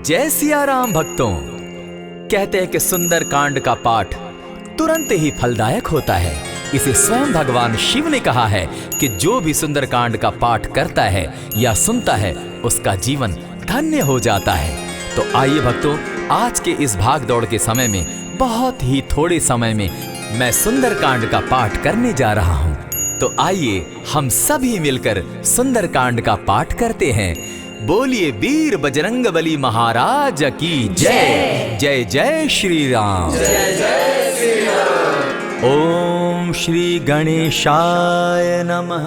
जय सिया राम भक्तों। कहते हैं कि सुंदर कांड का पाठ तुरंत ही फलदायक होता है। इसे स्वयं भगवान शिव ने कहा है कि जो भी सुंदर कांड का पाठ करता है या सुनता है उसका जीवन धन्य हो जाता है। तो आइए भक्तों, आज के इस भाग दौड़ के समय में बहुत ही थोड़े समय में मैं सुंदर कांड का पाठ करने जा रहा हूँ। तो आइए हम सभी मिलकर सुंदर कांड का पाठ करते हैं। बोलिए वीर बजरंगबली महाराज की जय। जय जय श्री राम। जय जय श्री राम। ओम श्री गणेशाय नमः।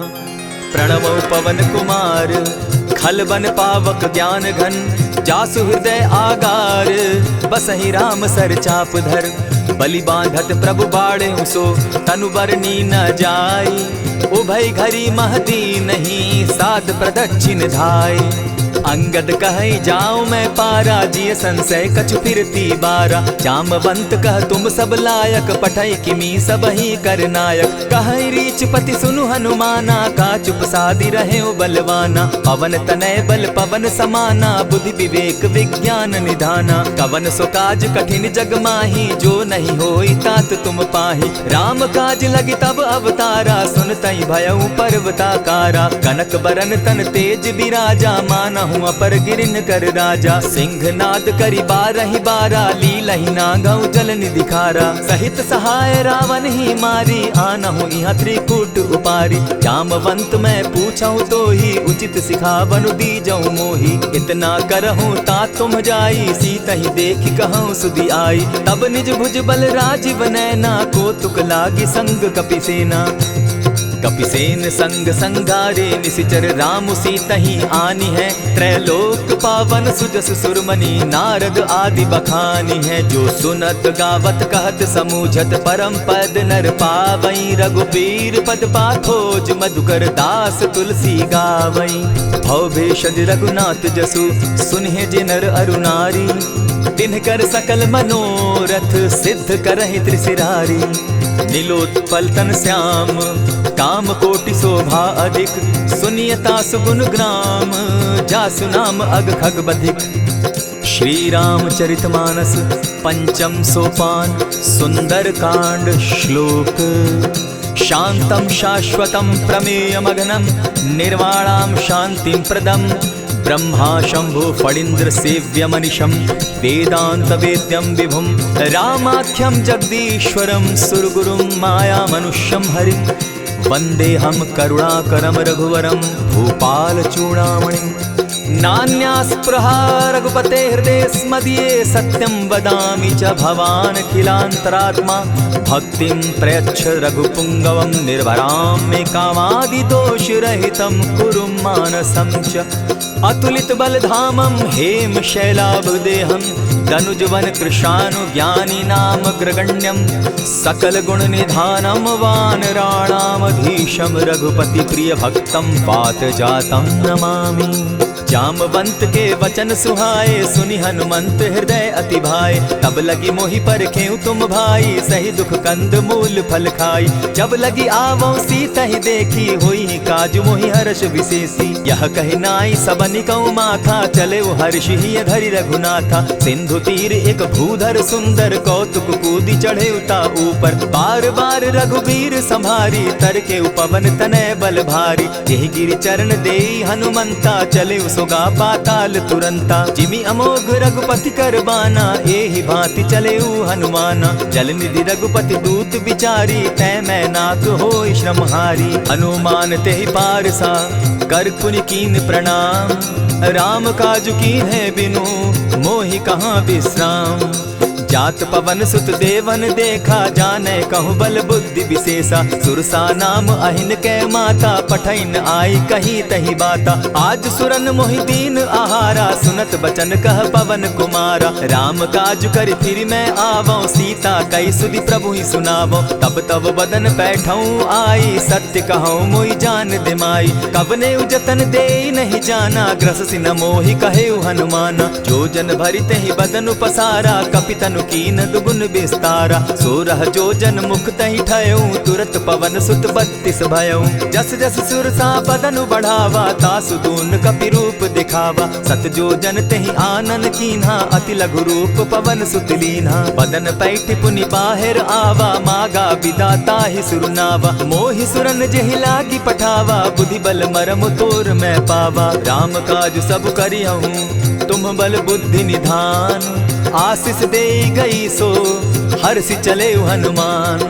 प्रणवो पवन कुमार खलबन पावक ज्ञान घन, जासु हृदय आगार बसहि राम सर चाप धर। बलि बांधत प्रभु बाढ़े सो तनु बरनी न जाई, उभय घरी महदी नहीं साध प्रदक्षिण धाई। अंगद कहे जाऊं मैं पारा, जिय संशय कछु फिरती बारा। जामवंत कह तुम सब लायक, पठय किमी सब ही कर नायक। कहे रीच पति सुनु हनुमाना, का चुप सादी रहे बलवाना। पवन तनय बल पवन समाना, बुद्धि विवेक विज्ञान निधाना। कवन सो काज कठिन जग माही, जो नहीं होई तात तुम पाही। राम काज लगी तब अवतारा, सुनतई भयउ पर्वताकारा। कनक बरन तन तेज बिराजा, माना अपर गिरिन कर राजा। सिंह नाद करी बारहि बारा, लीलहि नागौ जल निधि खारा। सहित सहाय रावण ही मारी, आनहु इहाँ त्रिकूट उपारी। जामवंत मैं पूछऊं तो ही, उचित सिखावनु दीजऊं मोही। इतना करहूं ता तुम जाई, सीतहि देखि कहूं सुधि आई। तब निज भुज बल राजीव नैना, को तुक लागी संग कपिसेना। कपिसेन संग संगारे, निशिचर राम सीतहि आनी है। त्रैलोक पावन सुजस सुरमणि, नारद आदि बखानी है। जो सुनत गावत कहत समूझत, परम पद नर पावई। रघुबीर पद पाखोज, मधुकर दास तुलसी गावई। भव भेषज रघुनाथ जसु, सुनहि जे नर अरु नारी। तिनकर सकल मनोरथ, सिद्ध करहि त्रिशिरारी। नीलोत्पल तन श्याम, काम कोटि शोभा अधिक। सुनियता सुगुन ग्राम, जासु नाम अग खग बधिक। श्री रामचरित मानस पंचम सोपान, सुंदर कांड श्लोक। शांतम शाश्वतम प्रमेयमग्नं, निर्वाणां शांतिं प्रदम्। ब्रह्मा शंभु फणीन्द्र सेव्य मनीषम, वेदांत वेद्यम विभुम। रामाख्यम जगदीश्वरम, सुरगुरुम माया मनुष्यम हरिम। वंदे हम करुणाकरम रघुवरम, भूपाल चूड़ामणिम। नान्यास्पृहा रघुपते हृदय स्मदीये, सत्यं वदामि च भवान् खिलान्तरात्मा। भक्तिं प्रयच्छ रघुपुंगवं, निर्भरां मे कामादिदोषरहितं। कुरु मानसं च अतुलित बलधामं, हेम शैलाभदेहं। धनुजवन कृशानु ज्ञानी नाम ग्रगण्यं। सकल गुण निधानं, वानराणामधीशं। रघुपति प्रिय भक्तं, पात जातं नमामि। जामवंत के वचन सुहाए, सुनि हनुमंत हृदय अति भाए। तब लगी मोहि परखेउ तुम भाई, सही दुख कंद मूल फल खाई। जब लगी आवो सीतहि देखी, होई काज मोहि हर्ष विशेषी। यह कहि नाई सबनि कौ माथा, चले हर्षि हिय धरि रघुनाथा। सिंधु तीर एक भूधर सुंदर, कौतुक कूदी चढ़े उता ऊपर। बार बार रघुबीर संभारी, तर के उपवन तनय बल भारी। यही गिरि चरण देई हनुमंता, चले सोगा पाताल तुरंता। जिमि अमोघ रघुपति कर बाना, एहि भांति चले हनुमाना। जल निधि रघुपति दूत विचारी, तै मैं नाथ होई श्रमहारी। हनुमान तेहि पारसा, कर पुनि कीन प्रणाम। राम काज कीन है बिनु, मोहि कहाँ विश्राम। जात पवन सुत देवन देखा, जाने कहूँ बल बुद्धि विशेषा। सुरसा नाम अहिन कै माता, पठैन आई कही तही बाता। आज सुरन मोहि दीन आहारा, सुनत बचन कह पवन कुमारा। राम काज कर फिर मैं आवऊं, सीता कई सुधि प्रभु ही सुनावो। तब तब बदन बैठऊं आई, सत्य कहूँ मोहि जान दिमाई। कबने उजतन दे नहीं जाना, ग्रस सिन मोहि कहे हनुमाना। जो जन भरित ही बदन पसारा, कपितन तनु कीन दुगुन विस्तारा। 16 जोजन मुख तहि ठयऊ, तुरत पवन सुत 32 भयऊ। जस जस सुरसा बदनु बढ़ावा, तासु दून कपि रूप दिखावा। 7 जोजन तेहि आनन कीन्हा, अति लघु रूप पवन सुत लीन्हा। बदन पैठ पुनि बाहिर आवा, मागा बिदा ताहि सुरनावा। मोहि सुरन जेहि लागी पठावा, बुद्धि बल मरम तोर मैं पावा। राम काज सब करियहूँ, तुम बल बुद्धि निधान। आशीष दे गई सो हर्षि चले हनुमान।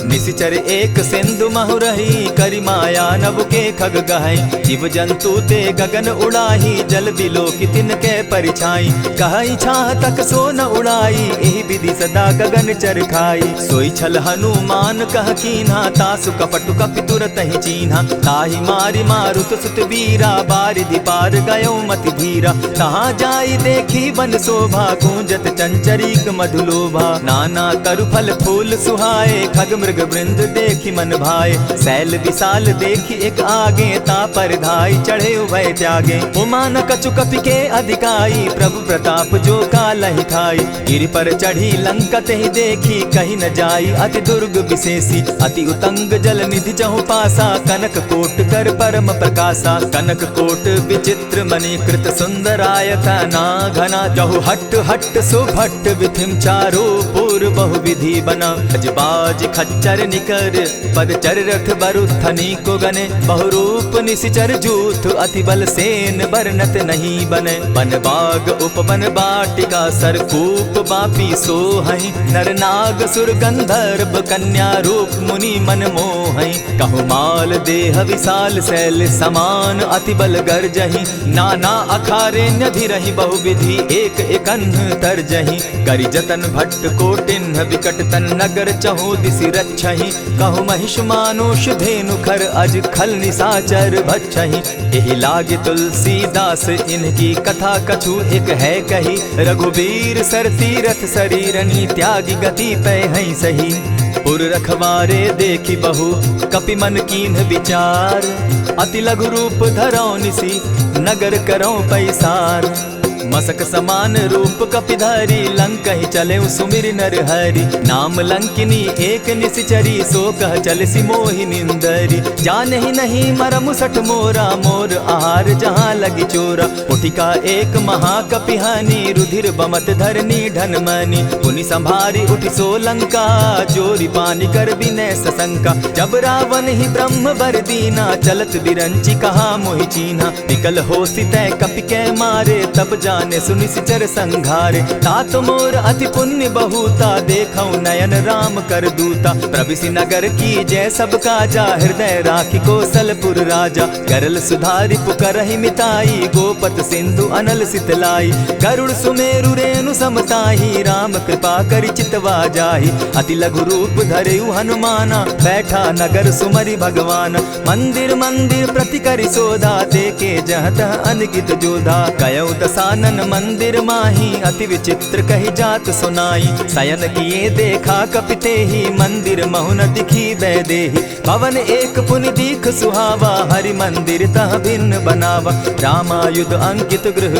निशिचर एक सिंधु महु रही, करि माया नभ के खग गहई। जीव जंतु ते गगन उड़ाही, जल बिलो की तिनके परिछाई। कहई छाह तक सो न उड़ाई, एहि विधि सदा गगन चर खाई। सोई छल हनुमान कह कीन्हा, तासु कपटु कपि तुरत ही चीन्हा। ताहि मारि मारुत सुत वीरा, बारिधि पार गयो मति धीरा। तहाँ जाई देखी वन शोभा, गूंजत चंचरीक मधुलोभा। नाना तरु फल फूल सुहाए, खग मृग वृंद देखी मन भाए। सैल विशाल देखी एक आगे, ता पर धाई चढ़े उभय त्यागे। उमान कछु कपि के अधिकाई, प्रभु प्रताप जो कालहि खाई। गिरि पर चढ़ी लंका तेहि देखी, कहीं न जाई अति दुर्ग विशेषी। अति उतंग जल निधि चहु पासा, कनक कोट कर परम प्रकाशा। कनक कोट विचित्र मणि कृत सुंदरायता ना घना। जहु हट हट सुभट विधिम चारो पूर बहु विधि बना। अजबाज खच्चर निकर पद चर रथ बरुथनी को गने। बहुरूप निशिचर जूथ, अति बल सेन बरनत नहीं बने। बन बाग उपवन बाटिका, सरकूप बापी सोहई। नर नाग सुर गंधर्व कन्या रूप, मुनि मन मोहई। कहु माल देह विशाल शैल समान, अति बल गर्जही। नाना अखारे न्यधिरहि बहुविधि, एक एकन्ह तरजही। करि जतन भट्ट कोटिन्ह, विकट तन नगर चहु दिसि रक्षहि। कहु महिष मानुष धेनु खर, अज खल निशाचर भक्षहि। एहि लागे तुलसीदास, इनकी कथा कछु एक है कही। रघुबीर सर तीरथ शरीरनी, त्यागी गति पै हई सही। पुर रखवारे देखी बहु, कपि मन कीन्ह विचार। अति लघु रूप धरौ निसी, नगर करौ पैसार। मसक समान रूप कपिधारी, लंकहि चले सुमिर नर हरि। नाम लंकिनी एक निशिचरी, सो कह चल सी मोहि निंदरी। जानहि नहीं मरम सठ मोरा, मोर आहार जहाँ लगी चोरा। उठिका एक महाकपिहानी, रुधिर बमत धरनी ढन मनी। पुनि संभारी उठि सो लंका, जोरी पानी कर बिनै सशंका। जब रावण ही ब्रह्म बर दीना, चलत बिरंची कहा मोहि चीन्हा। निकल होसी तै कपि कै मारे, तब जाने सुनिशिचर संघारे। तात मोर अति पुण्य बहुता, देखौ नयन राम कर दूता। प्रविशि नगर की जय सब काजा, हृदय राखी कौशलपुर राजा। करल सुधारि पुकरहि मिताई, गोपत सिंधु अनल सितलाई। गरुड़ सुमेरु रेणु समताही, राम कृपा करि चितवा जाहि। अति लघु रूप धरेउ हनुमाना, बैठा नगर सुमरि भगवान। मंदिर मंदिर प्रति करि सोधा, देखे जहत अनगित जोधा। कयौ दसानन मंदिर माही, अति विचित्र कही जात सुनाई। शयन किए देखा कपिते ही, मंदिर महु न दिखी वैदेही। भवन एक पुनि दीख सुहावा, हरि मंदिर तह भिन्न बनावा। रामायुध अंकित गृह,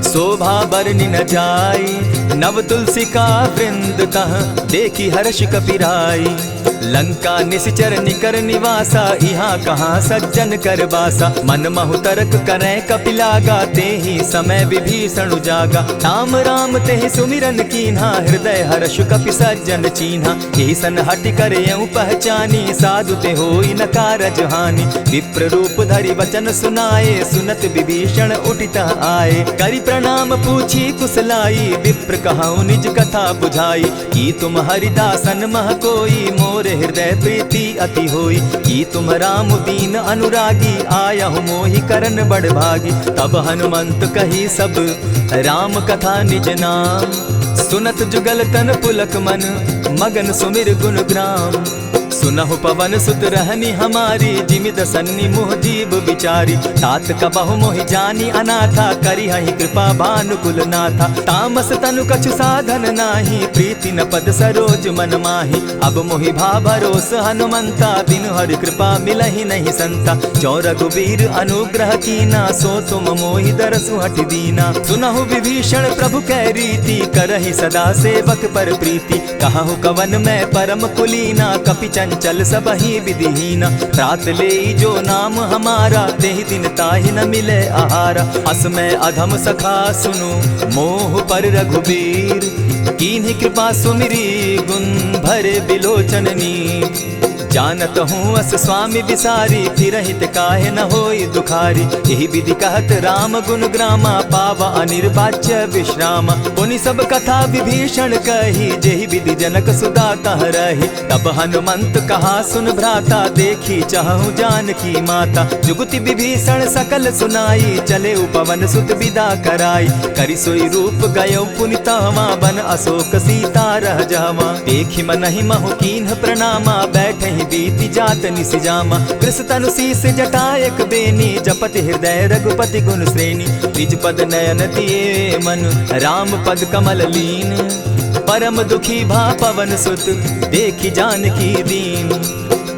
शोभा बरनि न जाई। नव तुलसी का वृंद तह, देखी हर्ष कपिराई। लंका निशिचर निकर निवासा, यहाँ कहाँ सज्जन कर बासा। मन महु तर्क करै कपिलागा, तेहि समय विभीषण जागा। राम राम तेहि सुमिरन कीन्हा, हृदय हर्ष कपि सज्जन चीन्हा। एहि सन हटि कर यूं पहचानी, साधु ते होई न कारज हानि। विप्र रूप धरि वचन सुनाए, सुनत विभीषण उठितः आए। करि प्रणाम पूछी कुशलाई, विप्र कहऊँ निज कथा बुझाई। की तुम हरिदासन मह कोई, मोर हृदय प्रीति अति होई। की तुम राम दीन अनुरागी, आयहु मोहि करन बड़ भागी। तब हनुमंत कही सब राम कथा निज नाम। सुनत जुगल तन पुलक मन, मगन सुमिर गुण ग्राम। सुनहु पवन सुत रहनी हमारी, जिमित सन्नी मुह जीव विचारी। तात कबहु मोहि जानी अनाथा, करी हहि कृपा भानुकुल नाथा। तामस तनु कछु साधन नाही, प्रीति न पद सरोज मन माही। अब मोहि भा भरोस हनुमंता, बिनु हरि कृपा मिलहि नहीं संता। जो रघुबीर अनुग्रह कीना, सो तुम मोहि दरसु हठि दीना। सुनहु विभीषण प्रभु कै रीति, करहि सदा सेवक पर प्रीति। कहु कवन मैं परम कुलीना, कपि चंचल सबहि विधिहीना। त्रात लेई जो नाम हमारा, तेहि दिन ताहि न मिले आहारा। अस मैं अधम सखा सुनु, मोह पर रघुबीर। कीन्ही कृपा सुमिरी, गुण भरे बिलोचन नीर। जानत हूँ अस स्वामी विसारी, फिरहित काहे न होई दुखारी। यही विधि कहत राम गुण ग्रामा, पावा अनिर्वाच्य विश्रामा। पुनि सब कथा विभीषण कही, जेहि विधि जनक सुदा कह रही। तब हनुमंत कहा सुन भ्राता, देखी चाहूँ जानकी माता। जुगति विभीषण सकल सुनाई, चले पवन सुत विदा कराई। करि सोई रूप गयो पुनि तहवा, बन अशोक सीता रह जावा। देखी मनहि महु कीन्ह प्रणामा, बैठहि बीति जात निसिजामा। कृष्ण तनु शीस जटायक बेनी, जपति हृदय रघुपति गुण श्रेणी। निज पद नयन दिए मन, राम पद कमल लीन। परम दुखी भा पवन सुत, देखी जानकी दीन।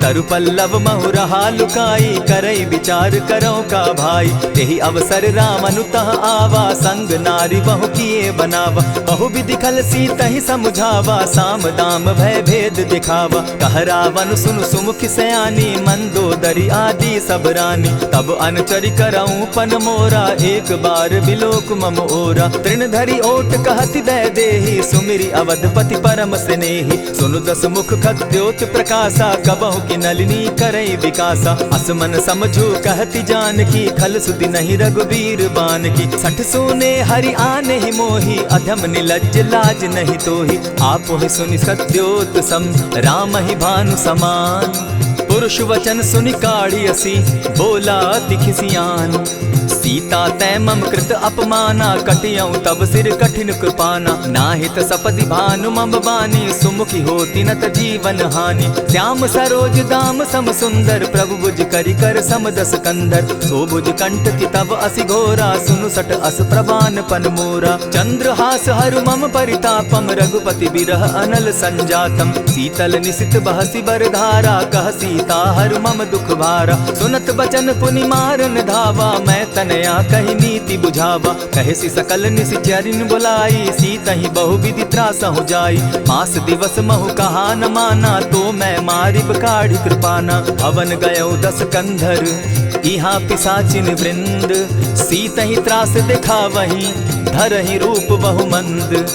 तरु पल्लव महु रहा लुकाई, करई विचार करो का भाई। यही अवसर राम अनुतः आवा, संग नारी बहु किए बनावा। बहु विधि खल सीतहि समझावा, साम दाम भय भेद दिखावा। कह रावण सुन सुमुखि सयानी, मंदोदरी आदि सब रानी। तब अनुचरि करऊं पन मोरा, एक बार बिलोक मम ओरा। तृण धरि ओट कहति दय देहि, सुमिरि अवधपति परम स्नेही। सुनु दस मुख खद्योत प्रकाशा, कबहु नलिनी करई विकासा। असमन समझो कहती जानकी, खल सुधि नहीं रघुबीर बान की। सठ सोने हरि आने ही मोही, अधम निलज्ज लाज नहीं तोही। आपो ही सुनि सत्योत सम, राम ही भानु समान। पुरुष वचन सुनि काढ़ी असी, बोला अति खिसियान। सीता तै मम कृत अपमाना, कटियऊं तब सिर कठिन कृपाना। नाहित सपदि भानु मम बानी, सुमुखी होती नत जीवन हानि। श्याम सरोज दाम सम सुंदर, प्रभु बुझ करि कर सम दस कंधर। सो बुझ कंठ की तब असि घोरा, सुनु सट अस प्रवान पन मोरा। चंद्रहास हरु मम परितापम, रघुपति बिरह अनल संजातम। शीतल निशित बहसी बरधारा, कह सीता हरु मम दुख भारा। सुनत बचन पुनि मारन धावा, मैं तनया कही नीति बुझावा। कहे सकल निशिचरिन बुलाई, सीतहि बहु विधि त्रास हो जाई। मास दिवस महु कहा न माना, तो मैं मारिब काढ़ी कृपाना। भवन गयो दस कंधर, इहाँ पिशाचिन वृंद। सीतहि त्रास दिखावहि, धरहि रूप बहु मंद।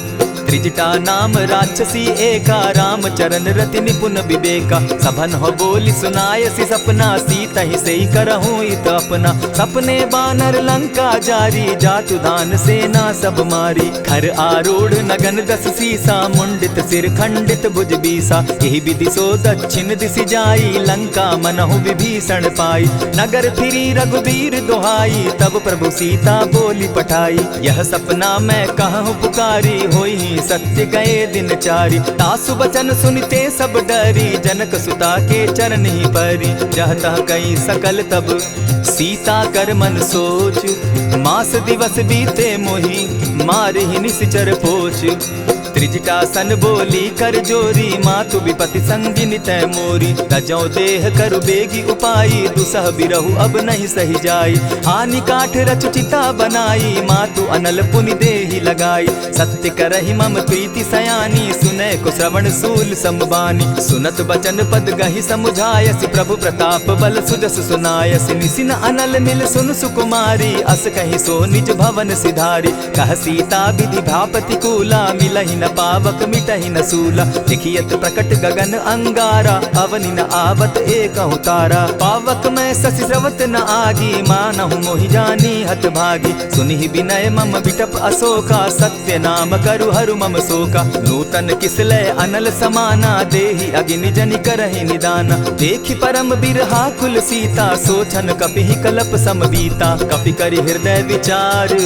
त्रिजटा नाम राक्षसी एका, राम चरण रति निपुण विवेका। सभन हो बोली सुनायसी सपना, सीतहि सेई करहूँ इत अपना। सपने बानर लंका जारी, जातु दान सेना सब मारी। खर आरूढ़ नगन दस सीसा, मुंडित सिर खंडित भुज बीसा। यही विधि सो दक्षिण दिशि जाई, लंका मनहु विभीषण पाई। नगर फिरी रघुबीर दुहाई, तब प्रभु सीता बोली पठाई। यह सपना मैं कहूँ पुकारी, होई सत्य गए दिन चारी। तासु बचन सुनते सब डरी, जनक सुता के चरण ही परी। जहता कई सकल तब सीता कर मन सोच, मास दिवस बीते मोही, मारे ही निश्चर पोच। त्रिजटा सन बोली कर जोरी, मातु विपति संगिनी तै मोरी। तजौ देह करु बेगी उपाई, दुसह बिरहु अब नहीं सही जाई। हानि काठ रच चिता बनाई, मातु अनल पुनि देहि लगाई। सत्य करहि मम प्रीति सयानी, सुनै को श्रवण सूल समबानी। सुनत बचन पद गहि समुझायसि, प्रभु प्रताप बल सुजस सुनायसि। निसिन अनल मिल सुन सुकुमारी, अस कहि सो निज भवन सिधारी। कह सीता विधि भापति कूला, मिलहि न पावक मिटहि न सूला। लिखियत प्रकट गगन अंगारा, अवनि न आवत एकहु तारा। पावक मैं शशि स्रवत न आगी, मानहु मोहि जानी हत भागी। सुनिहि विनय मम बिटप अशोका, सत्य नाम करु हरु मम शोका। नूतन किसलय अनल समाना, देहि अगिनि जनि करहि निदाना। देखि परम बिरहा कुल सीता, सोचन कपिहि कलप सम बीता। कपि करि हृदय विचार,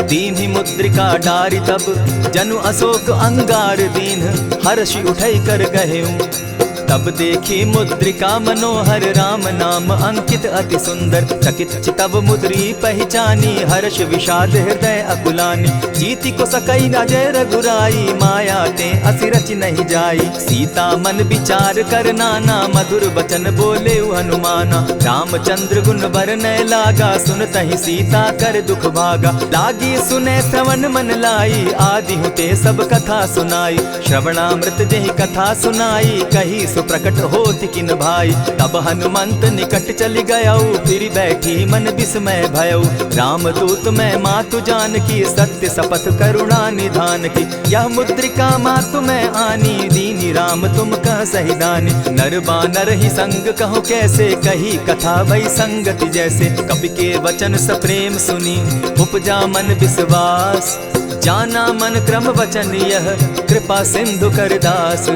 दीन्हि मुद्रिका डारि। तब जनु अशोक अंगार दीन, हर्षि उठै कर गहेऊ। तब देखी मुद्रिका मनोहर राम नाम अंकित अति सुंदर। चकित चितव मुद्री पहचानी हर्ष विषाद हृदय अकुलानी। जीति को सकई न जय रघुराई माया ते असि रचि नहीं जाई। सीता मन विचार कर नाना मधुर बचन बोले हनुमाना। रामचंद्र गुण बरनय लागा सुनतहि सीता कर दुख भागा। लागी सुने श्रवण मन लाई आदि हुते सब कथा सुनाई। श्रवणामृत जेहि कथा सुनाई कही सुप्रकट होति किन भाई। तब हनुमंत निकट चली गयऊ फिर बैठी मन विस्मय भयऊ। रामदूत मैं मातु जान की सत्य शपथ करुणा निधान की। यह मुद्रिका मातु मैं आनी दीनी राम तुम कह सही दानी। नर बानर ही संग कहो कैसे कही कथा भई संगति जैसे। कपि के वचन सप्रेम सुनी उपजा मन विश्वास। जाना मन क्रम वचन यह कृपा सिंधु कर दास।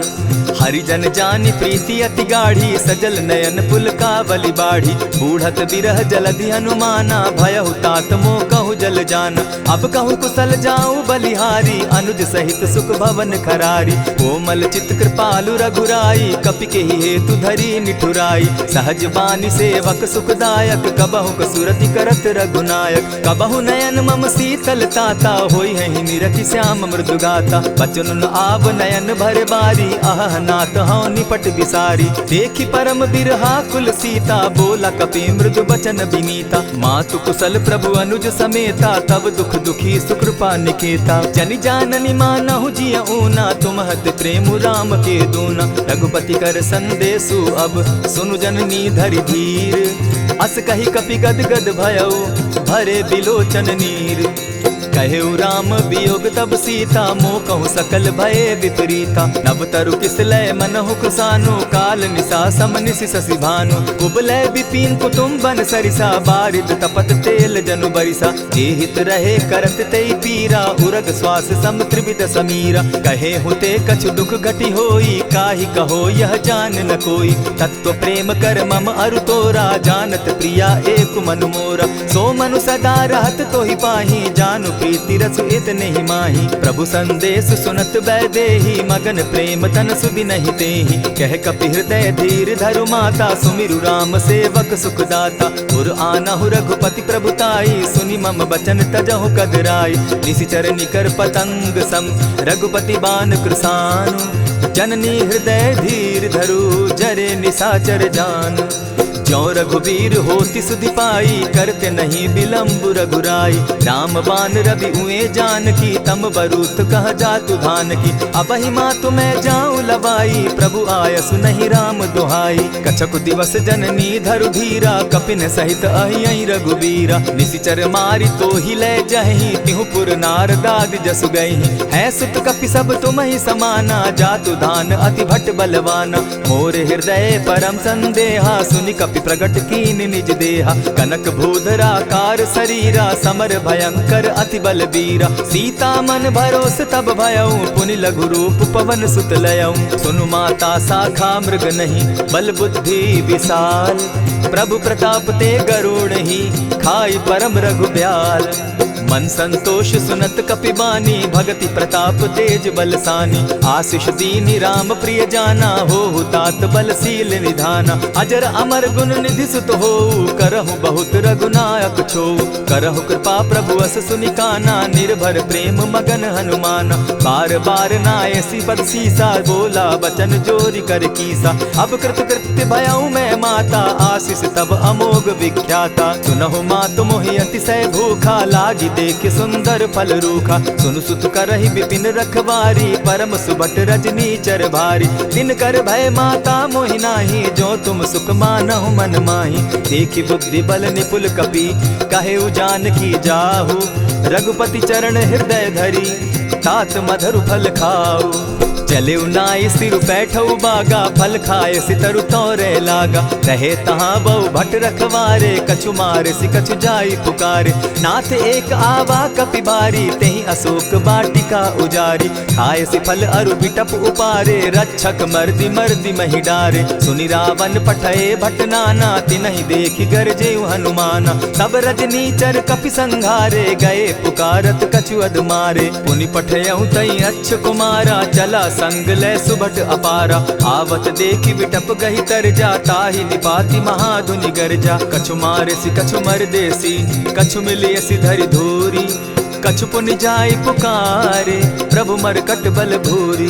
हरिजन जानी प्रीति अति गाढ़ी सजल नयन पुलकावली बाढ़ी। बूढ़त बिरह जलधि हनुमाना भयहु तात मोह कहु जल जाना। अब कहु कुशल जाऊं बलिहारी अनुज सहित सुख भवन खरारी। कोमल चित कृपालु रघुराई कपि के ही हेतु धरी निठुराई। सहज बानी सेवक सुखदायक कबहु कसुरति करत रघुनायक। कबहु नयन मम शीतल ताता होई है निरखि श्याम मृदु गाता। बचन आब नयन भर बारी आह नाथ हूँ निपट बिसारी। देखी परम बिरहा कुल सीता बोला कपि मृदु बचन विनीता। मातु कुशल प्रभु अनुज समेता तब दुख दुखी सुकृपा निकेता। जनि जाननी मानहु जिय ऊना तुम्हत प्रेम राम के दूना। रघुपति कर संदेशु अब सुनु जननी धरि धीर। अस कही कपि गद गद भयऊ भरे बिलोचन नीर। कहेउ राम वियोग तब सीता मोह कहूँ सकल भये विपरीता। नव तरु किसलय मनहु कुसानु काल निशा समनिशि शशि भानु। कुबलय विपिन कुटुम्बन सरिसा बारिद तपत तेल जनु बरिसा। जे हित रहे करत तेई पीरा उरग श्वास सम त्रिविध समीरा। कहे हुते कछु दुख घटी होई काहि कहो यह जान न कोई। तत्व प्रेम कर मम अरु तोरा जानत प्रिया एक मनु मोरा। सो मनु सदा रहत तोहि पाही जानु प्रीति रसु इतने ही माही। प्रभु संदेश सुनत बैदेही मगन प्रेम तन सुधि नहीं तेहि। कह कपि हृदय धीर धरु माता सुमिरु राम सेवक सुखदाता। उर आनहु रघुपति प्रभुताई सुनि मम बचन तजहु कदराई। निशिचर निकर पतंग सम रघुपति बान कृसानु। जननी हृदय धीर धरु जरे निशाचर जान। ज्यों रघुवीर होति सुधि पाई करते नहीं विलम्ब रघुराई। राम बान रवि उए जान की तम बरूत कह जातु धान की। अबहि मातु मैं जाऊं लवाई प्रभु आयसु नहीं राम दुहाई। कछक दिवस जननी धरु धीरा कपिन सहित अहियहि रघुवीरा। निशिचर मारी तो ही ले जहि तिहु पुर नार दाग जसु गई। है सुत कपि सब तुम ही समाना जातु धान अति भट बलवाना। मोर हृदय परम संदेहा सुनि कपि प्रगट कीन निज देहा। कनक भूधराकार शरीरा समर भयंकर अति बलबीरा। सीता मन भरोस तब भयऊ पुनि लघु रूप पवन सुत लयऊ। सुनु माता शाखा मृग नहीं बल बुद्धि विशाल। प्रभु प्रताप ते गरुड़ ही खाई परम रघु ब्याल। मन संतोष सुनत कपि बानी भगति प्रताप तेज बलसानी। आशीष दीनी राम प्रिय जाना हो तात बलशील निधाना। अजर अमर गुण निधि सुत हो करहु बहुत रघुनायक छो। करहु कृपा प्रभु अस सुनि काना निर्भर प्रेम मगन हनुमाना। बार बार नायसी पद सीसा बोला बचन जोरी कर कीसा। अब कृत कृत्य भयऊ मैं माता आशीष तब अमोघ विख्याता। सुनहु मातु मोहि अतिशय भूखा लागी देख सुंदर फल रूखा। सुन सुत करहि विपिन रखवारी परम सुबट रजनी चर भारी। दिन कर भय माता मोहि नाही जो तुम सुख मानहु मन माही। देखि बुद्धि बल निपुल कपि कहेउ जानकी जाहु। रघुपति चरण हृदय धरी तात मधुर फल खाऊ। चले नाई सिर बैठऊ बागा फल खाए सितरु तोरे लागा। रहे तहाँ बहु भट रखवारे कछु मारे सि कछु जाई पुकारे। नाथ एक आवा कपि बारी तेहि अशोक बाटिका उजारी। खाए सि फल अरु बिटप उपारे रक्षक मर्दि मर्दि महि डारे। सुनि रावण पठये भट नाना तिनहि देखि गरजेउ हनुमाना। तब रजनीचर कपि संघारे गए पुकारत कछु अध मारे। पुनि पठयउ तई अच्छ कुमारा चला संग ले सुभट अपारा। आवत देखी बिटप गही तर जा, ताहि निपाति महाधुनि गर्जा। कछु मारेसी कछु मर देसी, कछु मिलियसी धरि धूरी। कछु पुनि जाय पुकारे, प्रभु मरकट बल भूरी।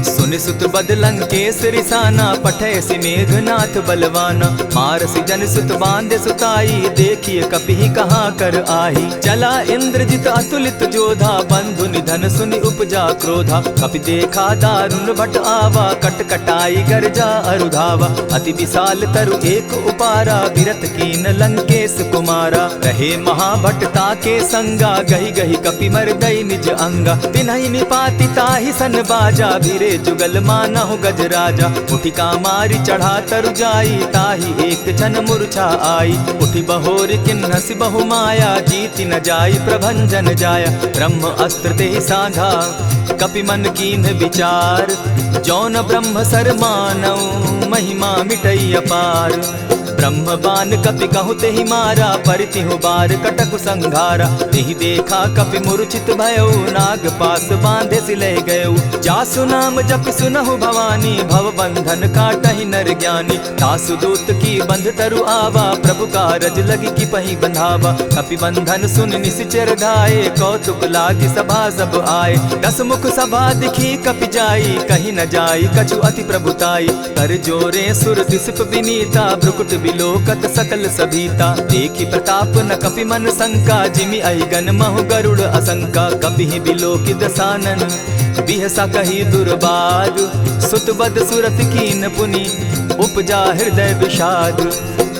सुनि सुत बद लंकेश रिसाना, पठैसी मेघनाथ बलवाना। मारसी जन सुत बांधे सुताई, देखिए कपि कहाँ कर आही। चला इंद्रजित अतुलित जोधा, बंधु निधन सुनि उपजा क्रोधा। कपि देखा दारुण भट आवा, कट कटाई गर्जा अरुधावा। अति विशाल तरु एक उपारा, विरत कीन लंकेश कुमारा। रहे महाभट्टा के संगा, गही गही कपि मर्दई निज अंगा। तिन्हि निपाति ताहि सन बाजा, भीरे जुगल मानहु गजराजा। उठिका मारी चढ़ा तरु जाई, ताहि एक क्षण मूर्छा आई। उठि बहोर किन्हसि बहु माया, जीति न जाई प्रभंजन जाया। ब्रह्म अस्त्र तेहि साधा, कपि मन कीन्ह विचार। जौन ब्रह्म सर मानऊ, महिमा मिटई अपार। ब्रह्म बान कपि कहु तेहि मारा, परितिहु बार कटकु संघारा। तेहि देखा कपि मूर्छित भयउ, नाग पास बांधे सिले गयउ। जासु नाम जपि सुनहु भवानी, भव बंधन काटहि नर ज्ञानी। तासु दूत की बंध तरु आवा, प्रभु कारज लगी कि पहि बंधावा। कपि बंधन सुन निसिचर धाये, कौतुक लागी सभा सब आए। दस मुख सभा दिखी कपि जाई, कहीं न जाई कछु अति प्रभुताई। कर जोरे सुर दिसप विनीता, भ्रुकुट बिलोकत सकल सभीता। देखी प्रताप न कपि मन शंका, जिमि अहिगन महु गरुड़ असंका। कपि बिलोकि दसानन, बिहसा कही दुर्बाद। सुत बद सुरत कीन पुनि, उपजा हृदय विषाद।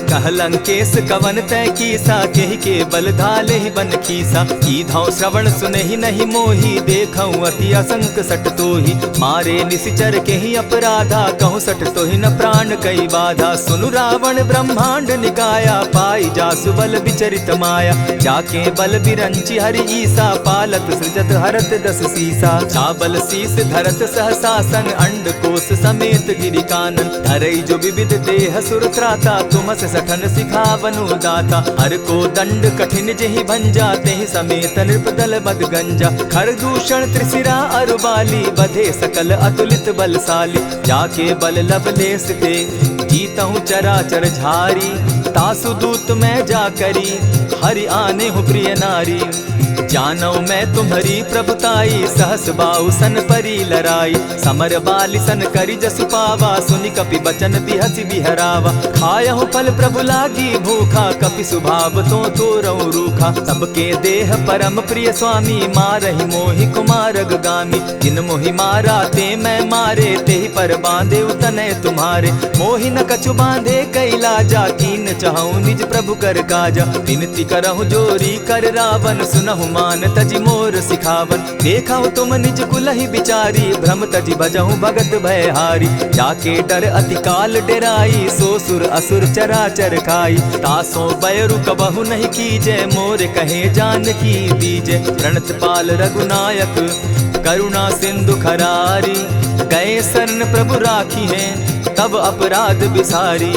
कह लंकेश कवन तय कीसा, केहि के बल धाले ही बन खीसा। कीधौ श्रवण सुनहि नहीं मोही, देखऊं अति असंक सट तोही। मारे निसिचर केहि अपराधा, कहूँ सट तोहि न प्राण कई बाधा। सुनु रावण ब्रह्मांड निकाया, पाई जासु बल विचरित माया। जाके बल बिरंचि हरि ईसा, पालत सृजत हरत दस सीसा। चाबल शीस धरत सहसासन, अंड कोश समेत गिरि कानन। धरई जो विविध देह सुर त्राता, तुमस सठन सिखावनु दाता। हर को दंड कठिन जेहि भंजा, तेहि समेत नृपदल बद गंजा। खर दूषण त्रिशिरा अरुबाली, बधे सकल अतुलित बलशाली। जाके बल लवलेस ते, जीतहु चराचर झारी। तासु दूत मैं जा करी, हरि आने हूँ प्रिय नारी। जानौ मैं तुम्हारी प्रभुताई, सहस बाहु सन परी लराई। समर बाली सन करि जसु पावा, सुनि कपि बचन बिहसि बिहरावा। खायहु फल प्रभु लागी भूखा, कपि सुभाव तो तोरहु रूखा। सबके देह परम प्रिय स्वामी, मारहि मोहि कुमारग गामी। जिन मोहि मारा ते मैं मारे, तेहि पर बांधे उतने तुम्हारे। मोहि न कछु बांधे कैलाजा, कीन चाहूं निज प्रभु कर काजा। विनती करहु जोरी कर रावण, सुनहु मान तजि मोर सिखावन। देखहु तुम निज कुलहि बिचारी, भ्रम तजि भजहु भगत भयहारी। जाके डर अति काल डेराई, सो सुर असुर चराचर खाई। तासो बैरु कबहु नहीं कीजे, मोर कहे जानकी दीजे। प्रणत पाल रघुनायक, करुणा सिंधु खरारी। गए शरण प्रभु राखी हैं, तब अपराध बिसारी।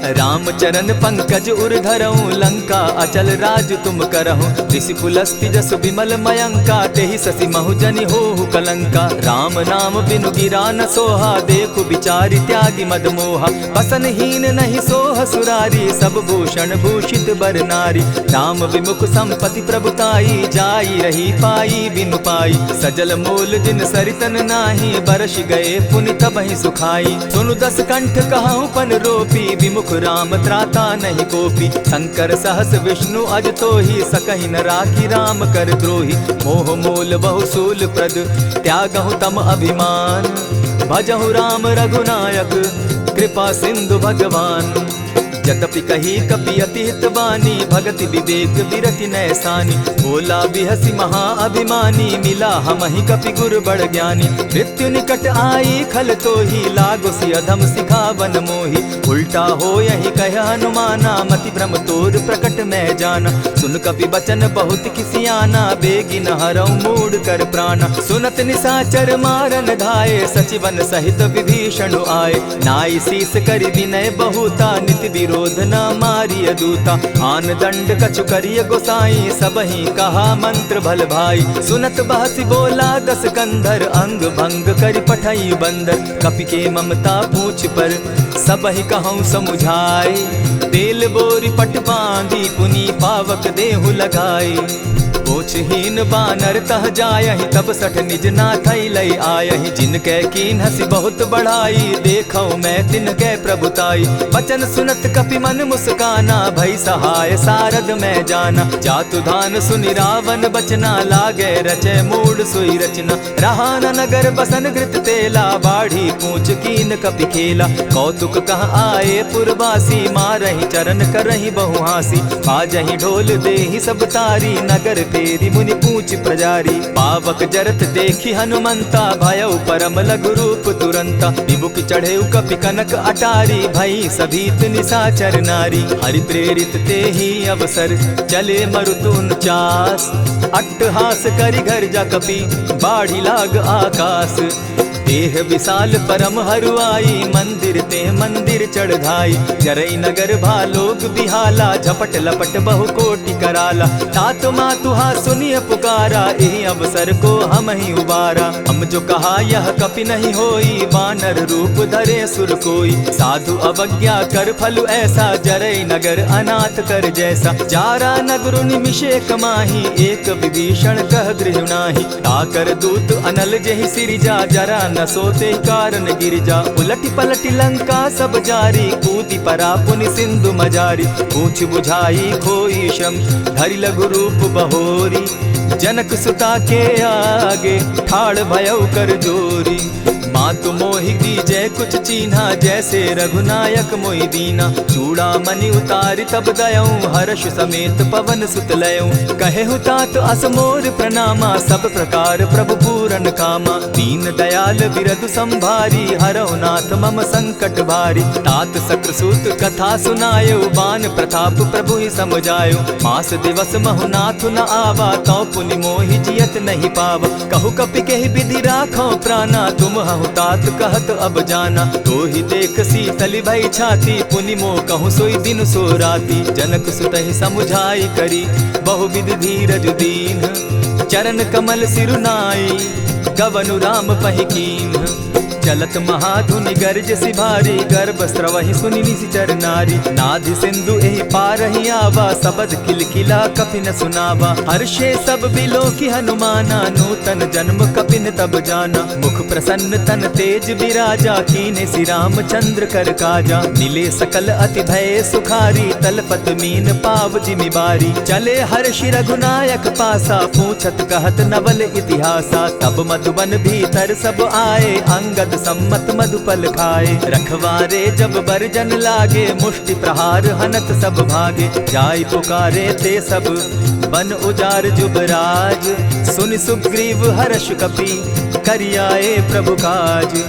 राम चरण पंकज उर धरऊं, लंका अचल राज तुम करहूं। ऋषि पुलस्ति जसु विमल मयंका, तेहि ससि महु जनि होहु कलंका। राम नाम बिनु गिरा न सोहा, देखु बिचारी त्यागी मद मोहा। बसनहीन नहीं सोह सुरारी, सब भूषण भूषित बर नारी। राम विमुख संपति प्रभुताई, जाई रही पाई बिनु पाई। सजल मोल जिन सरितन नाही, बरस गए पुनि तबहि सुखाई। सुनु दस कंठ कहूँ पन रोपी, विमुख राम त्राता नहीं कोपी। शंकर सहस विष्णु अज तोहि, सकहि न राखी राम कर द्रोही। मोह मूल बहु सूल प्रद, त्यागहु तम अभिमान। भजहु राम रघुनायक, कृपा सिंधु भगवान। जतपि कही कपि अति हितवानी, भगति विवेक विरति नैसानी। बोला बिहसि महा अभिमानी, मिला हमहि कपि गुर बड़ ज्ञानी। मृत्यु निकट आई खल तोहि, लागो सि अधम सिखावन मोहि। उल्टा हो यही कह हनुमाना, मति भ्रम तोर प्रकट मैं जाना। सुन कपि बचन बहुत किसियाना, बेगी न हरऊ मूड कर प्राणा। सुनत निसाचर मारन धाये, सचिवन सहित विभीषण आए। नाई शीस करि विनय बहुता, नित विरोध न मारिय दूता। आन दंड कछु करिय गोसाई, सबहि कहा मंत्र भल भाई। सुनत बहसी बोला दस कंधर, अंग भंग करि पठई बंदर। कपि के ममता पूछ पर, सबहि कहूँ समुझाए। तेल बोरी पट बांधी, पुनि पावक देहु लगाई। पोछहीन बानर तह जायहि, तब सठ निज नाथई लई आयहि। जिनकै कीन हसी बहुत बढ़ाई, देखौ मैं तिनकै प्रभुताई। बचन सुनत कपि मन मुस्काना, भई सहाय सारद मैं जाना। जातु धान सुनि रावण बचना, लागे रचय मूड सोई रचना। रहा न नगर बसन घृत तेला, बाढ़ी पूछ कीन कपि खेला। कौतुक कह आए पुरवासी, मारहि चरण करहि बहु हासी। बाजहि ढोल देहि सब तारी, नगर तेरी मुनि पूछ प्रजारी। पावक जरत देखी हनुमंता, भयउ परम लघु रूप तुरंता। विमुख चढ़े कपि कनक अटारी, भई सभीत निशाचर नारी। हरि प्रेरित ते ही अवसर, चले मरुतुन चास। अट्टहास करि घर जा कपि, बाढ़ी लाग आकाश। देह विशाल परम हरुआई, मंदिर ते मंदिर चढ़ाई। जरई नगर भालोग बिहाला, झपट लपट बहु कोटि कराला। तात मातुहा सुनिय पुकारा, एहि अवसर को हम ही उबारा। हम जो कहा यह कपि नहीं होई, वानर रूप धरे सुर कोई। साधु अवज्ञा कर फल ऐसा, जरई नगर अनाथ कर जैसा। जारा नगरु निमिषे कमाही, एक विभीषण कह गृह नाही। ताकर दूत अनल जेहि सिरिजा, जरा न सोते कारण गिरजा। उलटी पलटी लंका सब जारी, कूदी परा पुनि सिंधु मजारी। पूछ बुझाई खोई श्रम, धरि लघु रूप बहोरी। जनक सुता के आगे, ठाड़ भयउ कर जोरी। मातु मोहि दीजै कुछ चीन्हा, जैसे रघुनायक मोहि दीना। चूड़ा मणि उतारि तब दयऊं, हर्ष समेत पवन सुत लयऊं। कहेहु तात असमोर प्रणामा, सब प्रकार प्रभु पूरन कामा। दीन दयाल बिरधु संभारी, हरौ नाथ मम संकट भारी। तात सक्रसूत कथा सुनायो, बान प्रताप प्रभु ही समझायो। मास दिवस महु नाथ न आवा, तौ पुनि मोहि जियत नहीं पावा। कहु कपि केहि विधि राखो प्राणा, तुम हहु तात कहत अब जाना। तो ही देख शीतली भई छाती, पुनि मो कहूँ सोई दिन सो राती। जनक सुतहि समुझाई करी, बहुविधि धीरज दीन। चरण कमल सिरुनाई, गवनु राम पहि कीन। चलत महाधुनि गर्ज सिभारी, गर्भ स्रवहि सुनि निशिचर नारी। नाधि सिंधु एहि पारहि आवा, सबद किलकिला कपि न सुनावा। हर्षे सब बिलोकि हनुमाना, नूतन जन्म कपि न तब जाना। मुख प्रसन्न तन तेज विराजा, कीने सि रामचंद्र कर काजा। मिले सकल अति भय सुखारी, तलपत मीन पाव जिमि बारी। चले हर्षि रघुनायक पासा, पूछत कहत नवल इतिहासा। तब मधुबन भीतर सब आए, अंगद सम्मत मधुपल खाए। रखवारे जब बरजन लागे, मुष्टि प्रहार हनत सब भागे। जाय पुकारे ते सब, बन उजार जुबराज। सुनि सुग्रीव हर्ष कपि, करियाए प्रभु काज।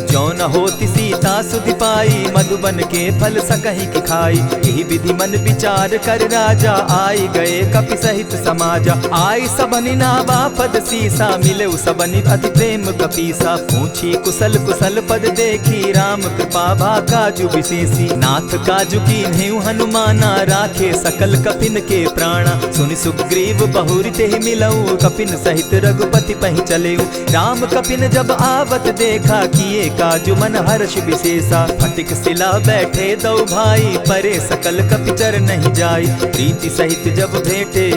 जो न होती सीता सुधि पाई, मधुबन के फल सकहि की खाई। यही विधि मन विचार कर राजा, आई गए कपि सहित समाजा। आई सबनि नावा पद सीसा, मिले सबनि अति प्रेम कपीसा। पूछी कुशल कुशल पद देखी, राम कृपा भा काजु विशेषी। नाथ काजु कीन्हेउ हनुमाना, राखे सकल कपिन के प्राणा। सुनि सुग्रीव बहुरि तेहि मिलऊ, कपिन सहित रघुपति पहि चलेऊ। राम कपिन जब आवत देखा, किए काजु मन हर्ष विशेषा। फटिक सिला बैठे दो भाई, परे सकल कपिचर नहीं जाई। प्रीति सहित जब भेटे,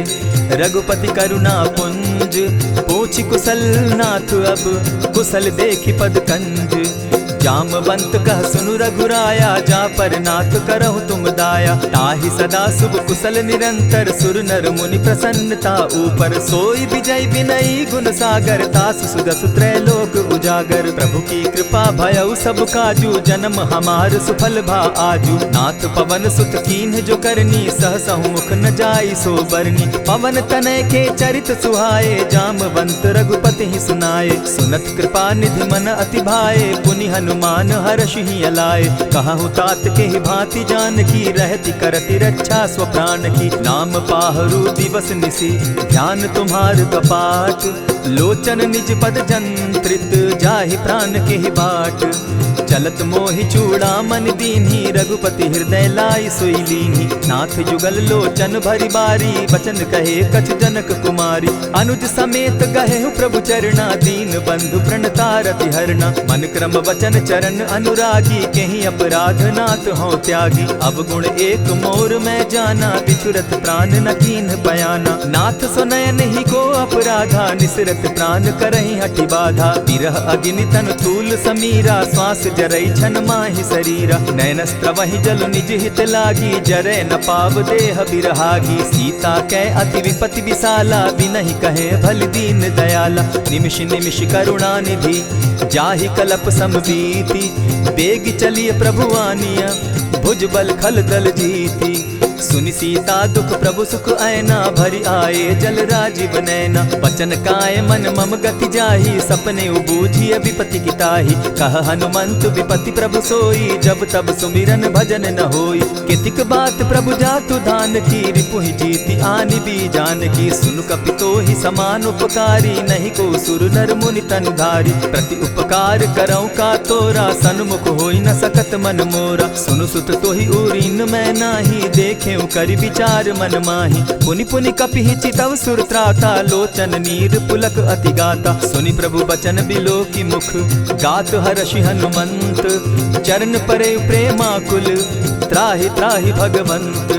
रघुपति करुणा पुंज। पूछि कुशल नाथ अब, कुशल देखि पद कंज। जामवंत कह सुनु रघुराया, जा पर नाथ करहु तुम दाया। ताहि सदा शुभ कुशल निरंतर, सुर नर मुनि प्रसन्नता ऊपर। सोई विजय विनयी गुण सागर, तासु सुदसु त्रैलोक उजागर। प्रभु की कृपा भयउ सब काजू, जन्म हमार सुफल भा आजू। नाथ पवन सुत कीन्ह जो करनी, सहसहु मुख न जाई सो बरनी। पवन तनय के चरित सुहाए, जामवंत रघुपति ही सुनाए। सुनत कृपा निधि मन अति भाए, पुनि हनुमान हर्ष ही अलाए। कहु तात के ही भांति जान की, रहती करती रक्षा स्व प्राण की। नाम पाहरु दिवस निसी, ध्यान तुम्हार कपाट। लोचन निज पद जंत्रित, जाहि प्राण के ही बाट। चलत मोहि चूड़ामन दीन्ही, रघुपति हृदय लाई सोई लीन्ही। नाथ जुगल लोचन भरी बारी, बचन कहे कछ जनक कुमारी। अनुज समेत गहे प्रभु चरणा, दीन बंधु प्रणतारति हरना। मन क्रम वचन चरण अनुरागी, कहीं अपराध नाथ हो त्यागी। अब गुण एक मोर में जाना, बिछुरत प्राण न कीन्ह बयाना। नाथ सुनयन ही को अपराधा, निसरत प्राण करहि हठि बाधा। विरह अग्नि तन तूल समीरा, श्वास जरई छन माहि शरीरा। नयन स्त्रवहि जल निज हित लागी, जरै न पाव देह बिरहागी। सीता कै अति विपति विशाला, बिनहि कहे भल दीन दयाला। निमिष निमिष करुणा निधि, जाहि कलप समबीति। बेग चलिए प्रभु आनिया, भुज बल खल दल जीती। सुनि सीता दुख प्रभु सुख ऐना, भरि आए जल राजीव नैना। वचन काय मन मम गति जाहि, सपने बूझिय विपति किताहि। कह हनुमंत विपति प्रभु सोई, जब तब सुमिरन भजन न होई। कितिक बात प्रभु जातु धान की, रिपुहि जीति आनि भी जान की। सुन कपितो ही समान उपकारी, नहीं को सुर नर मुनि तन धारी। प्रति उपकार करौ का तोरा, सन्मुख होई न सकत मन मोरा। सुनु सुत तोहि उरीन मैं नाही, देखे करि विचार मन माही। पुनि पुनि कपिहि चितव सुर त्राता, लोचन नीर पुलक अति गाता। सुनि प्रभु बचन बिलो की मुख, गात हर्षि हनुमंत। चरण परे प्रेमाकुल, त्राहि त्राहि भगवंत।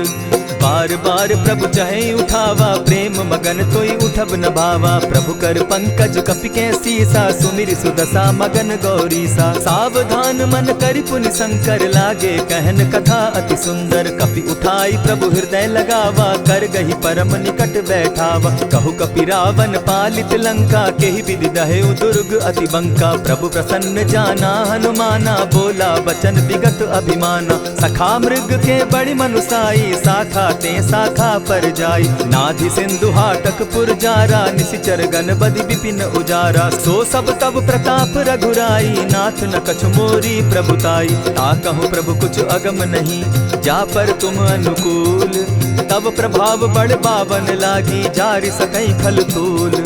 बार बार प्रभु चहे उठावा, प्रेम मगन तोई उठब न भावा। प्रभु कर पंकज कपि के सीसा, सुमिर सुदशा मगन गौरीसा। सावधान मन करि पुनि शंकर, लागे कहन कथा अति सुंदर। कपि उठाई प्रभु हृदय लगावा, कर गही परम निकट बैठावा। कहु कपि रावण पालित लंका, केहि विधि दहेउ दुर्ग अति बंका। प्रभु प्रसन्न जाना हनुमाना, बोला बचन विगत अभिमाना। सखा मृग के बड़ी मनुसाई, साखा ते शाखा पर जाई। नाधि सिंधु हाटक पुरजारा, निशिचर गण बदि विपिन उजारा। सो सब तब प्रताप रघुराई, नाथ न कछु मोरी प्रभुताई। ताकहु प्रभु कुछ अगम नहीं, जा पर तुम अनुकूल। तब प्रभाव बड़ पावन लागी, जारि सकई खल तूल।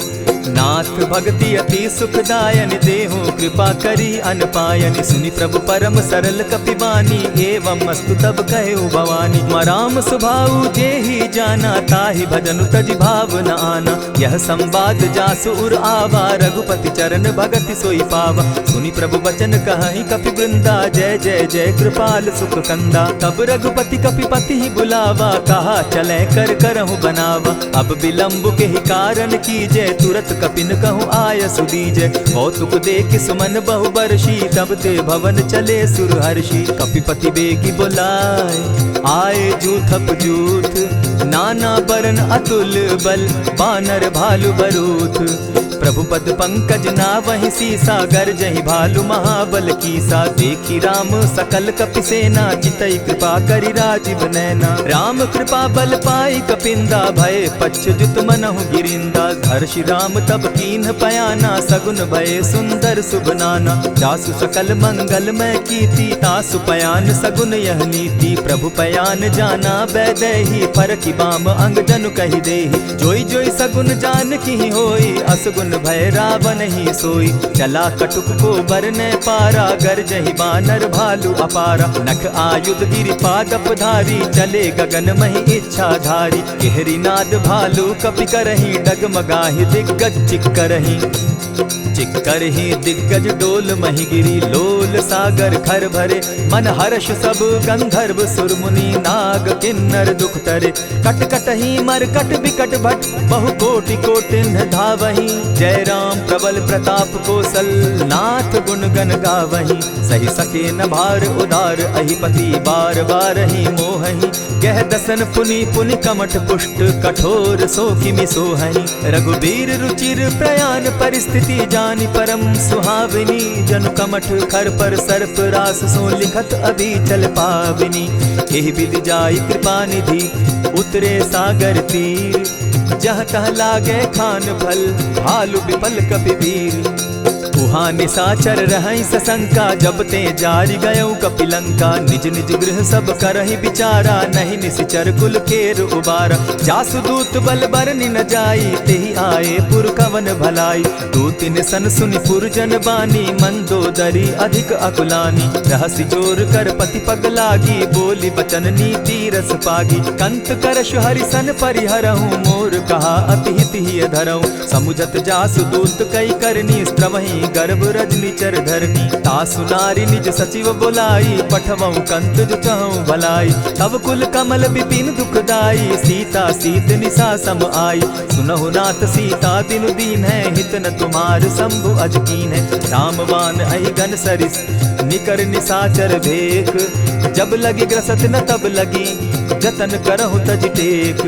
नाथ भक्ति अति सुखदायन, देहु कृपा करी अनपायन। सुनि प्रभु परम सरल कपिबानी, एवं मस्तु तब कहेउ भवानी। मराम सुभाऊ जेहि जाना, ताहि भजनु तजि भाव न आना। यह संवाद जासु उर आवा, रघुपति चरण भगति सोई पावा। सुनि प्रभु बचन कहहि कपि वृंदा, जय जय जय कृपाल सुख कंदा। तब रघुपति कपिपति ही बुलावा, कहा चले कर करहु बनावा। अब विलंब के ही कारण कीजय, तुरत कपिन कहूँ आय सुदीजय। कौतुक देख सुमन बहु बरसी, तब ते भवन चले सुर हर्षि। कपिपति बेगी बुलाए, आए जूथप जूथ। नाना बरन अतुल बल, बानर भालु बरूथ। प्रभु पद पंकज नावहि सीसा, गर्जहि भालु महाबल कीसा। देखी राम सकल कपि सेना, चितई कृपा करि राजीव नैना। राम कृपा बल पाई कपिंदा, भय पच्युत मनहु गिरिंदा। हर्षि राम तब कीन्ह पयाना, सगुन भय सुंदर शुभ नाना। जासु सकल मंगल मैं कीति, तासु पयान सगुन यह नीति। प्रभु पयान जाना बैदेही, फरकि बाम अंग जनु कहि देहि। जोई जोई सगुन जान की होई, असगुन भय रावण ही सोई। चला कटुक को बरने पारा, गर्जहि बानर भालु अपारा। नख आयुध गिरि पादप धारी, चले गगन महि इच्छा धारी। केहरी नाद भालु कपि करहि, डगमगाहि दिग्गज चिक्करहि। चिक्करहि दिग्गज डोल महि गिरी, लोल सागर खर भरे। मन हर्ष सब गंधर्व सुर मुनि, नाग किन्नर दुख तरे। कट कटहि मरकट बिकट भट, बहु कोटि कोटिन्ह धावहि। जय राम प्रबल प्रताप कौशल, नाथ गुण गण गावहि। सही सके न भार उदार, अहिपति बार बार ही मोहहि। गह दसन पुनि पुनि कमठ पुष्ट, कठोर सो किमि सोहहि। रघुबीर रुचिर प्रयाण परिस्थिति, जानि परम सुहाविनी। जनु कमठ खर पर सर्प रास, सो लिखत अभी चल पाविनी। एहि विधि जाई कृपा निधि, उतरे सागर तीर। जह तह लागे खान फल, भालु विफल कपि वीर। उहाँ निशाचर रहई सशंका, जब ते जारी गयऊ कपिलंका। निज निज गृह सब करहि विचारा, नहीं निशिचर कुल केर उबारा। जासुदूत बल बरनि न जाई, तेहि आए पुर कवन भलाई। दूतिन सन सुनि पुरजन बानी, मंदोदरी अधिक अकुलानी। रहसि जोर कर पति पग लागी, बोली बचन नीति रस पागी। कंत करश हरिसन परिहरहूँ, मोर कहा अति हित ही धरऊँ। समुझत जासुदूत कई करनी, स्त्रवहि गर्भ रजनी चर धरनी। तासु नारी निज सचिव बोलाई, पठवऊँ कंत जो चहऊँ भलाई। तब कुल कमल विपिन दुखदाई, सीता सीत निशा सम आई। सुनहु नाथ सीता दिनु दीन है, हित न तुम्हार शंभु अजकीन है। रामवान अहिगन सरिस निकर निशाचर भेक, जब लगी ग्रसत न तब लगी, जतन करहु तज टेक।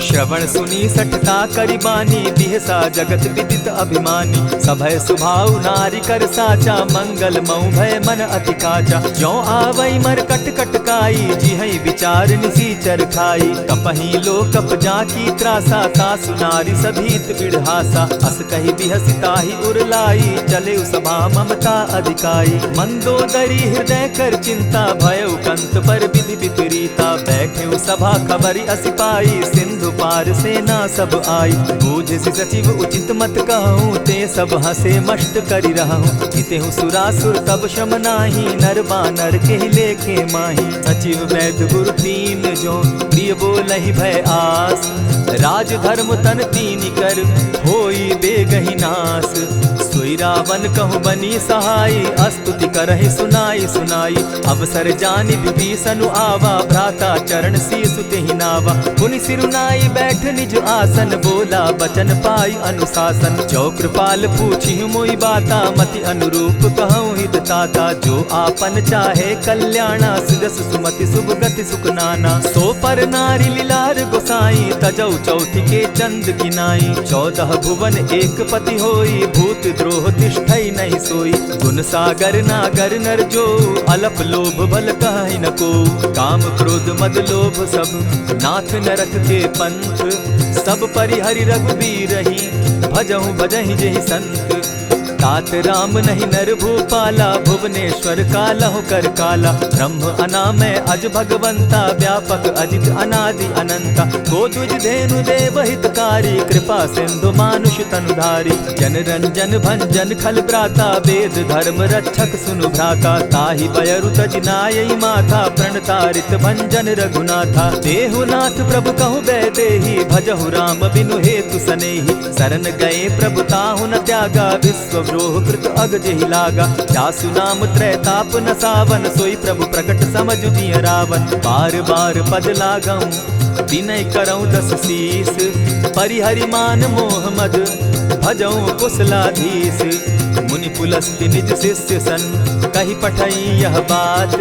श्रवण सुनी सठता करिबानी, बिहसा जगत विदित अभिमानी। सभय सुभाव नारी कर साचा, मंगल मऊ भय मन अति काचा। ज्यों आवई मर कट कटकाई, जिहई विचार निसीचर खाई। कपही लो कप जाकी त्रासा, तासु नारी सभीत बिढ़ासा। अस कही बिहसिताहि उरलाई, चले सभा ममता अधिकाई। मंदोदरी हृदय कर चिंता, भयउ कंत पर विधि विपरीता। बैठे सभा खबरी असी पाई, सिंधु पार सेना सब आई। बूझसि सचिव उचित मत कहूँ, ते सब हंसे मष्ट करि रहूँ। हितेहु सुरासुर तब शम नाही, नर बानर के लेखे माही। सचिव वैद्य गुरु तीन जो, प्रिय बोलहि भय आस। राज धर्म तन तीन कर, होई बेगहि नास। सोई रावण कहु बनी सहाई, अस्तुति करहि सुनाई सुनाई। अवसर जानि विभीषण आवा, भ्राता चरण शीसु तेहि नावा। पुनि सिरुनाई बैठ निज आसन, बोला बचन पाई अनुशासन। जो कृपाल पूछि मोई बाता, मति अनुरूप कहूँ हित ताता। जो आपन चाहे कल्याणा, सिदस सुमति शुभ गति सुख नाना। सो पर नारी लीलार गोसाई, तजौ चौथि के चंद किनाई। 14 भुवन एक पति होई, भूत द्रोह तिष्ठई नहीं सोई। गुण सागर नागर नर जो, अलप लोभ बल कहि न को। काम क्रोध मद लोभ सब, नाथ नरक के पंथ। सब परिहरि रघुबीरहि, भजहु भजहि जेहि संत। तात राम नहीं नर भूपाला, भुवनेश्वर कालहु कर काला। ब्रह्म अनामय अज भगवंता, व्यापक अजित अनादि अनंता। को तुझ धेनु देव हितकारी, कृपा सिंधु मानुष तनुधारी। जन रंजन भंजन खल भ्राता, वेद धर्म रक्षक सुनु भ्राता। ताहि बयरु तज नायई माथा, प्रणतारित भंजन रघुनाथा। देहुनाथ प्रभु कहु बैदेहि, भजहु राम बिनु हेतु सनेहि। शरण गए प्रभु ताहु न त्यागा, विश्व द्रोह कृत अग जेहि लागा। जासु नाम त्रैताप न सावन, सोई प्रभु प्रकट समझ जिय रावण। बार बार पद लागऊं, विनय करऊं 10 शीस। परिहरि मान मोह मद, भजऊं कुशलाधीश। मुनि पुलस्ति निज शिष्य सन, कही पठई यह बात।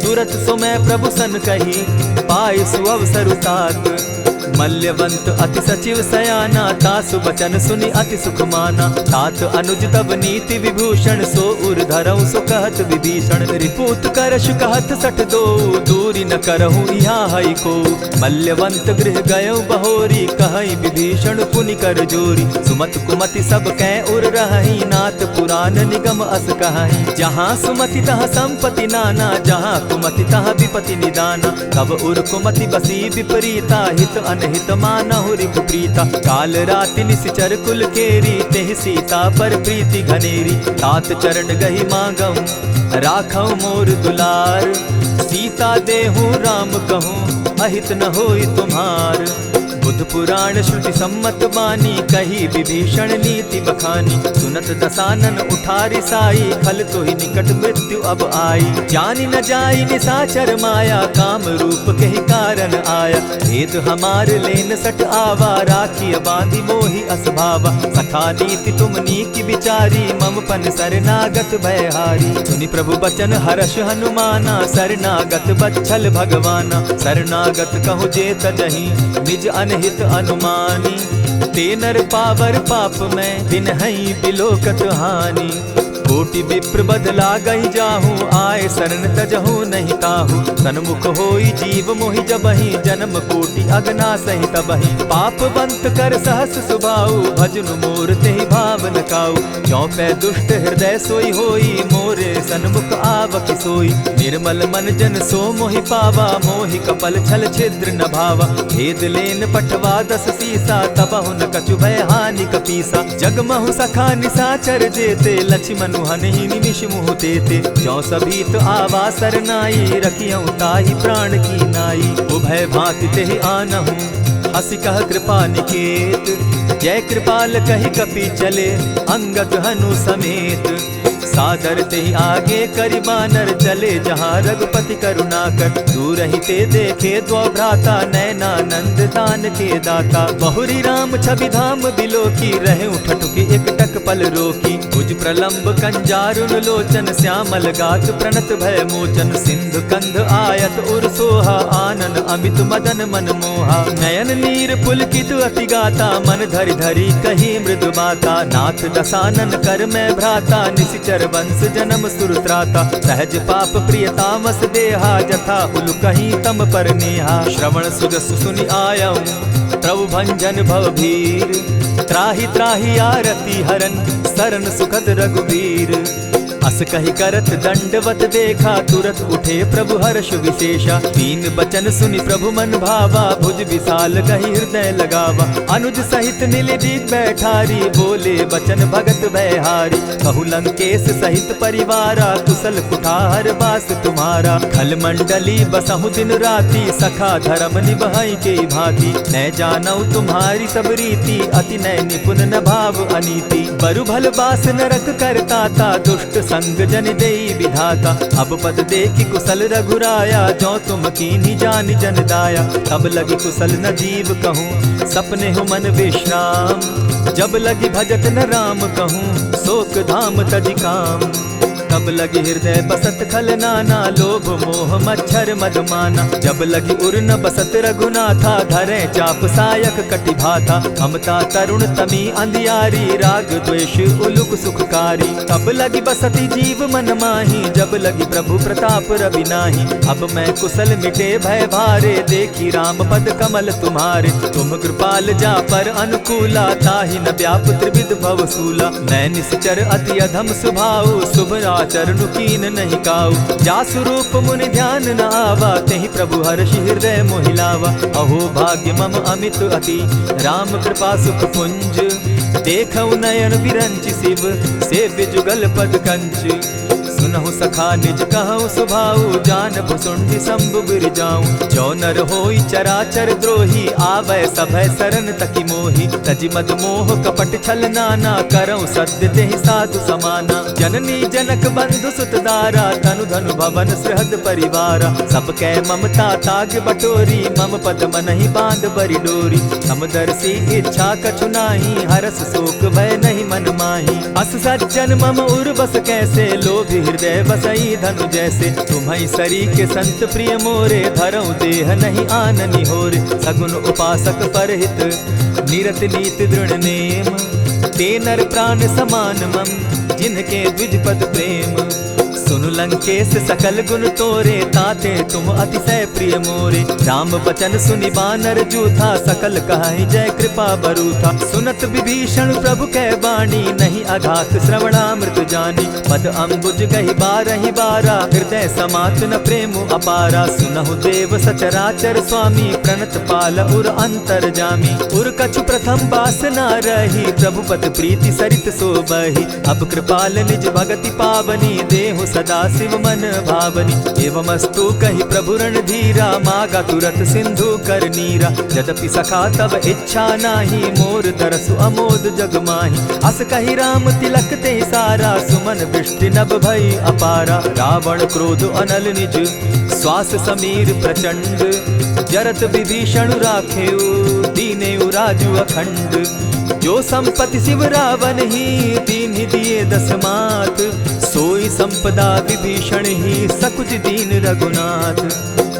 तुरत सो मैं प्रभु सन कही, पाई सुअवसर तात। मल्यवंत अति सचिव सयाना, तासु बचन सुनि अति सुख माना। तात अनुज तब नीति विभूषण, सो उर धरऊं सो कहत विभीषण। रिपुत करश कहत सठ दो, दूरी न करहूँ यहाँ हई को। मल्यवंत गृह गयऊ बहोरी, कहई विभीषण पुनि कर जोरी। सुमत कुमति सब कै उर रहई, नाथ पुराण निगम अस कहई। जहाँ सुमति तहाँ संपत्ति नाना, जहाँ कुमति तहाँ विपति निदाना। तब उर कुमति बसी विपरीता, हित अनहित मानहु रिपु प्रीता। काल राति निशिचर कुल केरी, तेहि सीता पर प्रीति घनेरी। तात चरण गहि मांगऊं, राखऊं मोर दुलार। सीता देहूँ राम कहूँ, अहित न होई तुम्हार। बुध पुराण श्रुति सम्मत बानी, कही विभीषण नीति बखानी। सुनत दसानन उठारी साई, खल तो ही निकट मृत्यु अब आई। जानी न जाई निशाचर माया, काम रूप के ही कारण आया। भेद हमार लेन सट आवा, राखी बांधी मोहि असभावा। सखा नीति तुम नीति विचारी, मम पन शरणागत भयहारी। सुनि प्रभु बचन हर्ष हनुमाना, शरणागत बच्छल भगवाना। शरणागत कहु जे तजहि, निज अनहित अनुमानी। ते नर पावर पाप में, दिन हई बिलोकत हानि। कोटि विप्र बदला गई जाहू, आए शरण तजहू नहीं ताहू। सन्मुख होई जीव मोहि जबहि, जन्म कोटि अगना सही तबहि। पापवंत कर सहस सुभाऊ, भजनु मोर तेहि भाव न काऊ। चौपै दुष्ट हृदय सोई होई, मोरे सन्मुख आवक सोई। निर्मल मन जन सो मोहि पावा, मोहि कपल छल छिद्र न भावा। भेद लेन पठवा दस सीसा, तबहु न कछु भय हानि कपीसा। जगमहु सखा निसाचर जेते, लक्ष्मण हनहि निमिष मुह तेते। जो सभीत आवा सरनाई, रखियऊ ताहि प्राण की नाई। उभय भांति तेहि आनहु, हसि कह कृपा निकेत। जय कृपाल कहि कपि चले, अंगद हनु समेत। सादर तेहि आगे करि बानर, चले जहाँ रघुपति करुणाकर। दूर ही ते देखे द्वौ भ्राता, नयनानंद दान के दाता। बहुरी राम छवि धाम बिलोकी, रहे उठटुकी एक टक पल रोकी। भुज प्रलंब कंजारुन लोचन, श्यामल गात प्रणत भय मोचन। सिंधु कंध आयत उर सोहा, आनन अमित मदन मन मोहा। नयन नीर पुलकित अति गाता, मन धरि धरि कही मृदु बाता। नाथ दसानन कर मैं भ्राता, निशिचर वंश जन्म सुरत्राता। सहज पाप प्रियतामस देहा, जथा उलु कहीं तम पर नेहा। श्रवण सुजस सुनि आयऊ, प्रभु भंजन भव भीर। त्राहि त्राहि आरती हरन, सरन सुखद रघुवीर। अस कहि करत दंडवत देखा, तुरत उठे प्रभु हर्ष विशेषा। तीन बचन सुनि प्रभु मन भावा, भुज विशाल कहि हृदय लगावा। अनुज सहित नीलदीप बैठारी, बोले बचन भगत भयहारी। कहु लंकेश सहित परिवारा, कुशल कुठार बास तुम्हारा। खल मंडली बसहु दिन राति, सखा धर्म निभाई के भांति। न जानऊ तुम्हारी सब रीति, अति नय निपुण न भाव अनीति। बरु भल बास नरक करताता, दुष्ट संग जन देई विधाता। अब पद देखि कुशल रघुराया, जो तुम कीन्ही जानि जन दाया। तब लगी कुशल न जीव कहूँ, सपने हो मन विश्राम। जब लगी भजत न राम कहूँ, शोक धाम तजि काम। तब लगी हृदय बसत खल नाना, लोभ मोह मच्छर मधुमाना। जब लगी उर न बसत रघुनाथा, धरे चाप सायक कटि भाथा। ममता तरुण तमी अंधियारी, राग द्वेष उलुक सुखकारी। तब लगी बसती जीव मन माही, जब लगी प्रभु प्रताप रवि नाही। अब मैं कुशल मिटे भय भारे, देखी राम पद कमल तुम्हारे। तुम कृपाल जा पर अनुकूला, ताहि न व्याप त्रिविध भव सूला। मैं निश्चर अति अधम स्वभाव, शुभ चरणु कीन नहीं काऊ। जासु रूप मुनि ध्यान न आवा, तेहि प्रभु हर्षि हृदय मोहिलावा। अहो भाग्य मम अमित अति, राम कृपा सुख पुंज। देखऊ नयन विरंचि शिव, सेव्य जुगल पद कंच। सुनहु सखा निज कहु सुभाऊ, जान भुसुंडि शंभु गिर जाऊं। जो नर होई चराचर द्रोही, आवे सभय सरन तकी मोही। तजि मद मोह कपट छल नाना, करऊं सत्य तेहि साधु समाना। जननी जनक बंधु सुत दारा, तनु धनु भवन सृहद परिवारा। सब कै ममता ताग बटोरी, मम पद मनहि बांध बरि डोरी। समदर्शी इच्छा कछु नाही, हरस शोक भय नहीं मन माही। अस सज्जन मम उर बस कैसे, लोभी हृदय बसई धनु जैसे। तुम्हि सरी के संत प्रिय मोरे, धरऊं देह नहीं आननि होरे। सगुन उपासक परहित, निरत नीति दृढ़ नेम। ते नर प्राण समान मम, जिनके द्विज पद प्रेम। सुनु लंकेश सकल गुण तोरे, ताते तुम अतिशय प्रिय मोरे। राम बचन सुनि बानर जूथा, सकल कहाहि जय कृपा बरूथा। सुनत विभीषण प्रभु कै बाणी, नहीं अघात श्रवणामृत जानी। पद अम्बुज गहि बारहि बारा, हृदय समात न प्रेम अपारा। सुनहु देव सचराचर स्वामी, प्रणत पाल उर अंतर जामी। उर कछु प्रथम बास न रही, प्रभु पद प्रीति सरित सोबहि। अब कृपाल निज भगति पावनी, देहु सदा शिव मन भावनी। एवमस्तु कहि प्रभु रणधीरा, मागा तुरत सिंधु कर नीरा। यद्यपि सखा तब इच्छा नाही, मोर दरसु अमोद जग माही। अस कहि राम तिलक ते सारा, सुमन वृष्टि नभ भई अपारा। रावण क्रोध अनल निज, श्वास समीर प्रचंड। जरत विभीषण राखेउ, दीनेउ राजु अखंड। जो संपत्ति शिव रावण ही, दीन्हि दिए दस मात। सोई संपदा विभीषण ही, सकुच दीन रघुनाथ।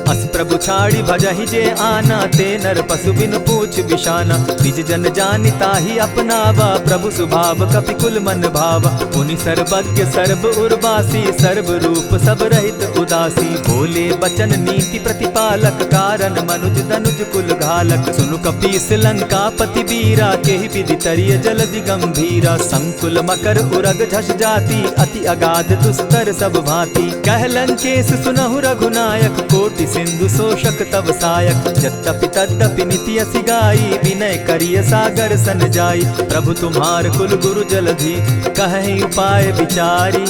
अस प्रभु छाड़ी भजहि जे आना, ते नर पशु बिन पूज पूछ बिशाना। निज जन जानिता ही अपनावा, प्रभु स्वभाव कपि कुल मन भावा। मुनि सर्वज्ञ सर्व उर्वासी, सर्व रूप सब रहित उदासी। बोले बचन नीति प्रतिपालक, कारण मनुज दनुज कुल घालक। सुनु कपीस लंकापति वीरा, केहि विधि तरिय जलधि गंभीरा। संकुल मकर उरग झष जाति, अति अगाध दुस्तर सब भांति। कह लंकेश सुनहु रघुनायक, कोटि सिंधु शोषक तव सायक। यद्यपि तद्यपि निति असि गाई, विनय करिय सागर सन जाई। प्रभु तुम्हार कुल गुरु जलधि, कहि उपाय विचारी।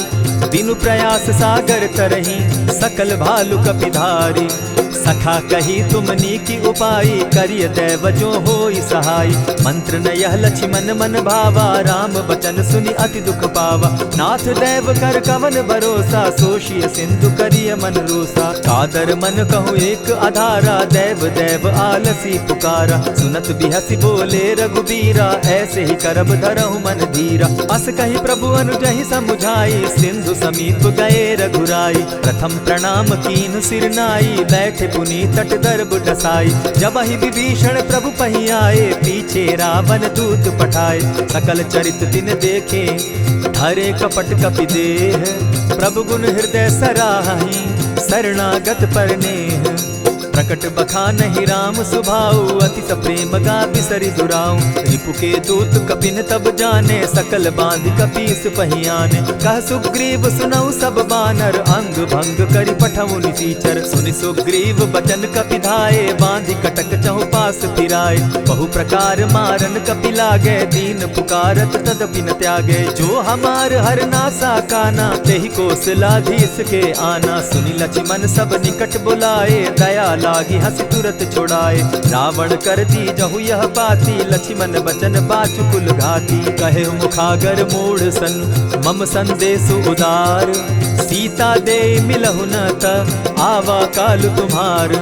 बिनु प्रयास सागर तरही, सकल भालु कपिधारी। सखा कही तुमनी की उपाई, करिय दैव जो होई सहाय। मंत्र न यह लक्ष्मण मन भावा, राम बचन सुनि अति दुख पावा। नाथ दैव कर कवन भरोसा, सोषिय सिंधु करिय मन रोसा। कादर मन कहूँ एक आधारा, दैव दैव आलसी पुकारा। सुनत बिहसी बोले रघुबीरा, ऐसे ही करब धरहु मन धीरा। अस कही प्रभु अनुजहि समुझाई, सिंधु समीप गए रघुराई। प्रथम प्रणाम कीन सिर नाई, बैठे पुनि तट दर्ब डसाई। जब ही विभीषण प्रभु पही आए, पीछे रावण दूत पठाए। सकल चरित दिन देखे, धरे कपट कपि देह। प्रभु गुण हृदय सराहि, शरणागत परनेह। प्रकट बखानहि राम सुभाऊ, अति सप्रेम गा बिसरि दुराऊ। रिपु के दूत कपिन तब जाने, सकल बांधि कपीस पहियाने। कह सुग्रीव सुनऊ सब बानर, अंग भंग करि पठऊ निसीचर। सुनि सुग्रीव बचन कपि धाये, बांधि कटक चहु पास फिराए। बहु प्रकार मारन कपि लागे, दीन पुकारत तदपि न त्यागे। जो हमार हर नासा काना, तेहि कौशलाधीश के आना। सुनि लक्ष्मण सब निकट बुलाए, दया लागी हंसी तुरत छुड़ाए। रावण कर दी जहु यह पाती, लक्ष्मण बचन बाचु कुल घाती। कहे मुखागर मूढ़ सन, मम संदेश उदार। सीता दे मिलहु न त, आवा काल तुम्हार।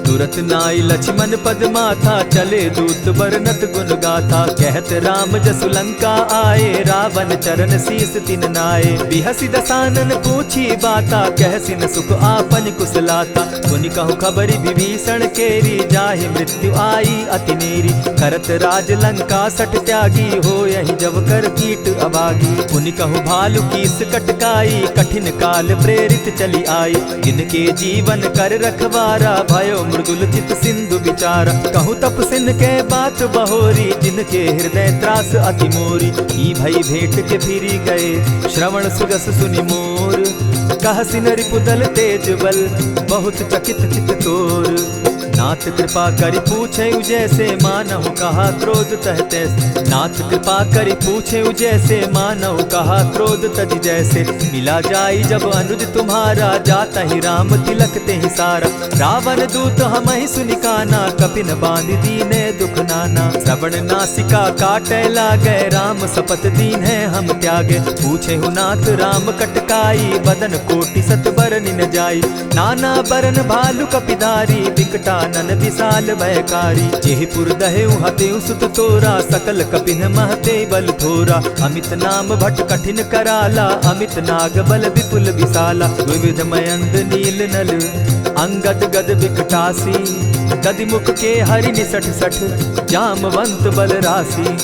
तुरत नाई लक्ष्मण पद माथा, चले दूत बरनत गुण गाथा। कहत राम जसु लंका आए, रावण चरण शीस तिन नाए। बिहसी दसानन पूछी बाता, कहसिन सुख आपन कुशलाता। सुनि कहु खबरि विभीषण केरी, जाहि मृत्यु आई अति नेरी। करत राज लंका सठ त्यागी, हो यही जब कर कीट अभागी। पुनि कहु भालु कीस कटकाई, कठिन काल प्रेरित चली आई। जिनके जीवन कर रखवारा, भयो मृदुल चित सिंधु विचारा। कहूँ तपसिन के बात बहोरी, जिनके हृदय त्रास अति मोरी। ई भई भेंट के फिरी गए, श्रवण सुरस सुनि मोर। कहसिन रिपुदल तेज बल, बहुत चकित चित तोर। नाथ कृपा करि पूछे जैसे, मानहु कहा क्रोध तह तैसे। नाथ कृपा करि पूछे जैसे, मानहु कहा क्रोध तज जैसे। मिला जाई जब अनुज तुम्हारा, जाता ही राम तिलक ते ही सारा। रावण दूत हम ही सुनि काना, कपिन बांधि दीने दुख नाना। श्रवण नासिका काटे लागे, राम शपथ दीन है हम त्यागे। पूछे हु नाथ राम कटकाई, बदन कोटि सत बरनि न जाई। नाना बरन भालु कपिधारी, विकटा नन विशाल भयकारी। जेहिपुर दहेउ हतेउ सुत तोरा, सकल कपिन महते बल थोरा। अमित नाम भट कठिन कराला, अमित नाग बल विपुल विशाला। विविध मयंद नील नल, अंगद गद विकटासी। गदि मुख के हरि निसठ सठ, जामवंत बल राशि।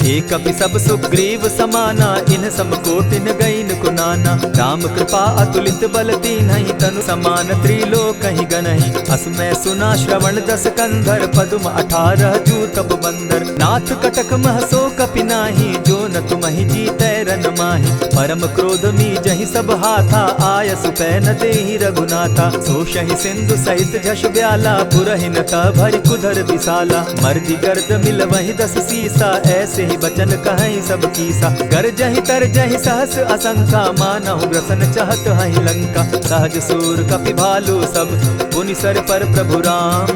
एक कपि सब सुग्रीव समाना, इन सम कोटिन गईन कुनाना। राम कृपा अतुलित बल दीन्हि, तनु समान त्रिलोक ही गनहि। अस मैं सुना श्रवण दस कंधर, पदुम 18 जूतब बंदर। नाथ कटक महसो कपि नाही, जो न तुमहि जीतै रन माहि। परम क्रोध मी जहि सब हाथा, आयस पै न देहि रघुनाथा। सोषहि सिंधु सहित झष ब्याला, पुरहि न त भरि कुधर विशाला। मर्दि गर्द मिल वहि 10 सीसा, ऐसे ही बचन कहीं सब कीसा। गरजहि तरजहि सहस असंख्या, मानहु ग्रसन चहत हहि लंका। सहज सूर कपि भालु सब, पुनि सर पर प्रभु राम।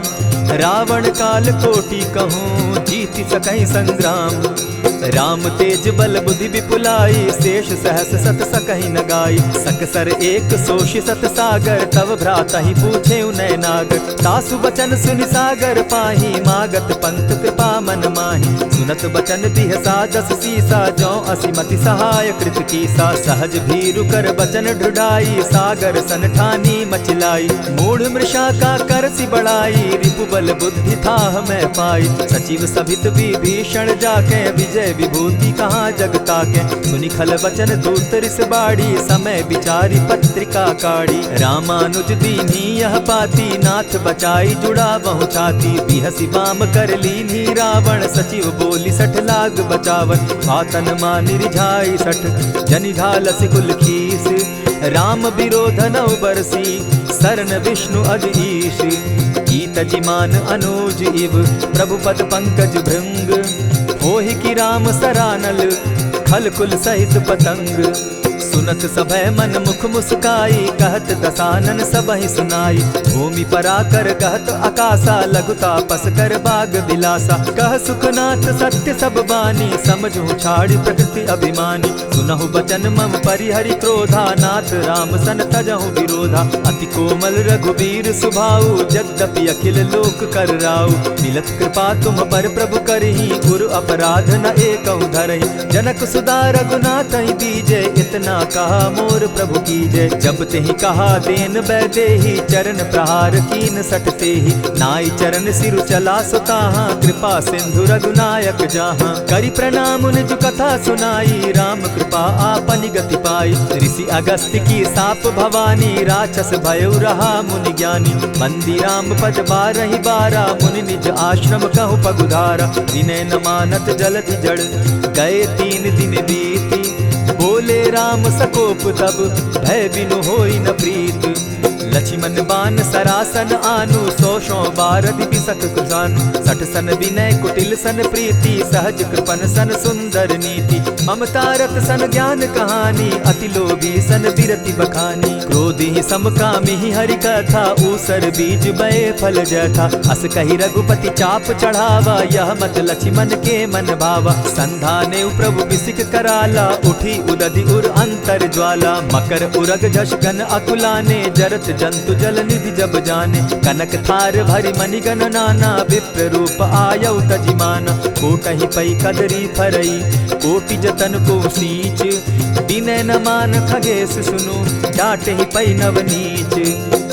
रावण काल कोटि कहूँ, जीति सकहि संग्राम। राम तेज बल बुद्धि विपुलाई, शेष सहस सत सकहि न गाई। सकसर एक सोषि सत सागर, तव भ्राता ही पूछे उनय नागर। तासु बचन सुनि सागर पाही, मागत पंत कृपा मन माही। सुनत बचन बिहसा दस सीसा, जौ असिमति सहाय कृत कीसा। सहज भीरु कर बचन ढुढ़ाई, सागर सन ठानी मचिलाई। मूढ़ मृषा का कर सी बढ़ाई, रिपु बल बुद्धि था मैं पाई। सचिव सभित विभीषण जाके, विजय विभूति कहाँ जगता के। सुनि खल बचन दूत रिस बाड़ी, समय विचारी पत्रिका काढ़ी। रामानुज दीन्ही यह पाती, नाथ बचाई जुड़ा बहु छाती। बिहसी बाम कर लीन्ही रावण, सचिव बोली सठ लाग बचावन। आतन मानि रिझाई सठ, जनि घालसि कुल खीस। राम विरोध नौ बरसी, शरण विष्णु अज ईश। कीत जिमान अनुज इव, प्रभु पद पंकज भृंग। होहि की राम सरानल, खल कुल सहित पतंग। सुनत सभय मन मुख मुस्काई, कहत दसानन सबहि सुनाई। भूमि पराकर कहत आकाशा, लघु तापस कर बाग बिलासा। कह सुखनाथ सत्य सब बानी, समझू छाड़ी प्रकृति अभिमानी। सुनहु बचन मम परिहरि क्रोधा, नाथ राम सन तजहु विरोधा। अति कोमल रघुबीर सुभाऊ, जगदपि अखिल लोक कर राऊ। मिलत कृपा तुम पर प्रभु करही, गुरु अपराध न एकहु धरहि। जनक सुदा रघुनाथ ही दीजे, इतना कहा मोर प्रभु कीजे। जब तेहि कहा देन बैदेही, चरण प्रहार कीन सटते ही। नाई चरण सिरु चला सुताहा, कृपा सिंधु रघुनायक जाहा। करि प्रणाम निज कथा सुनाई, राम कृपा आपनि गति पाई। ऋषि अगस्त्य की साप भवानी, राक्षस भयउ रहा मुनि ज्ञानी। बंदी राम पद बारहि बारा, मुनि निज आश्रम कहु पगुधारा। विनय न मानत जलधि जड़, गए 3 दिन बीती। बोले राम सकोप तब, भय बिनु होई न प्रीत। लक्ष्मण बान सरासन आनु, 100 बारधि बिसक कुजानु। 60 सन विनय कुटिल सन प्रीति, सहज कृपन सन सुंदर नीति। ममता रत सन ज्ञान कहानी, अति लोभी सन बिरति बखानी। क्रोधि समकामी हरि कथा, ऊसर बीज बये फल जथा। अस कहि रघुपति चाप चढ़ावा, यह मत लक्ष्मण के मन भावा। संधाने प्रभु बिसिक कराला, उठी उदधि उर अंतर ज्वाला। मकर उरग झष घन अकुलाने, जरत जंतु जल निधि जब जाने। कनक थार भरि मणिगण नाना, विप्र रूप आयौ तजिमाना। कोटहि पै कदरी फरई, कोटि जतन को सींच। विनय न मान खगेश सुनु, डांटहि पै नव नीच।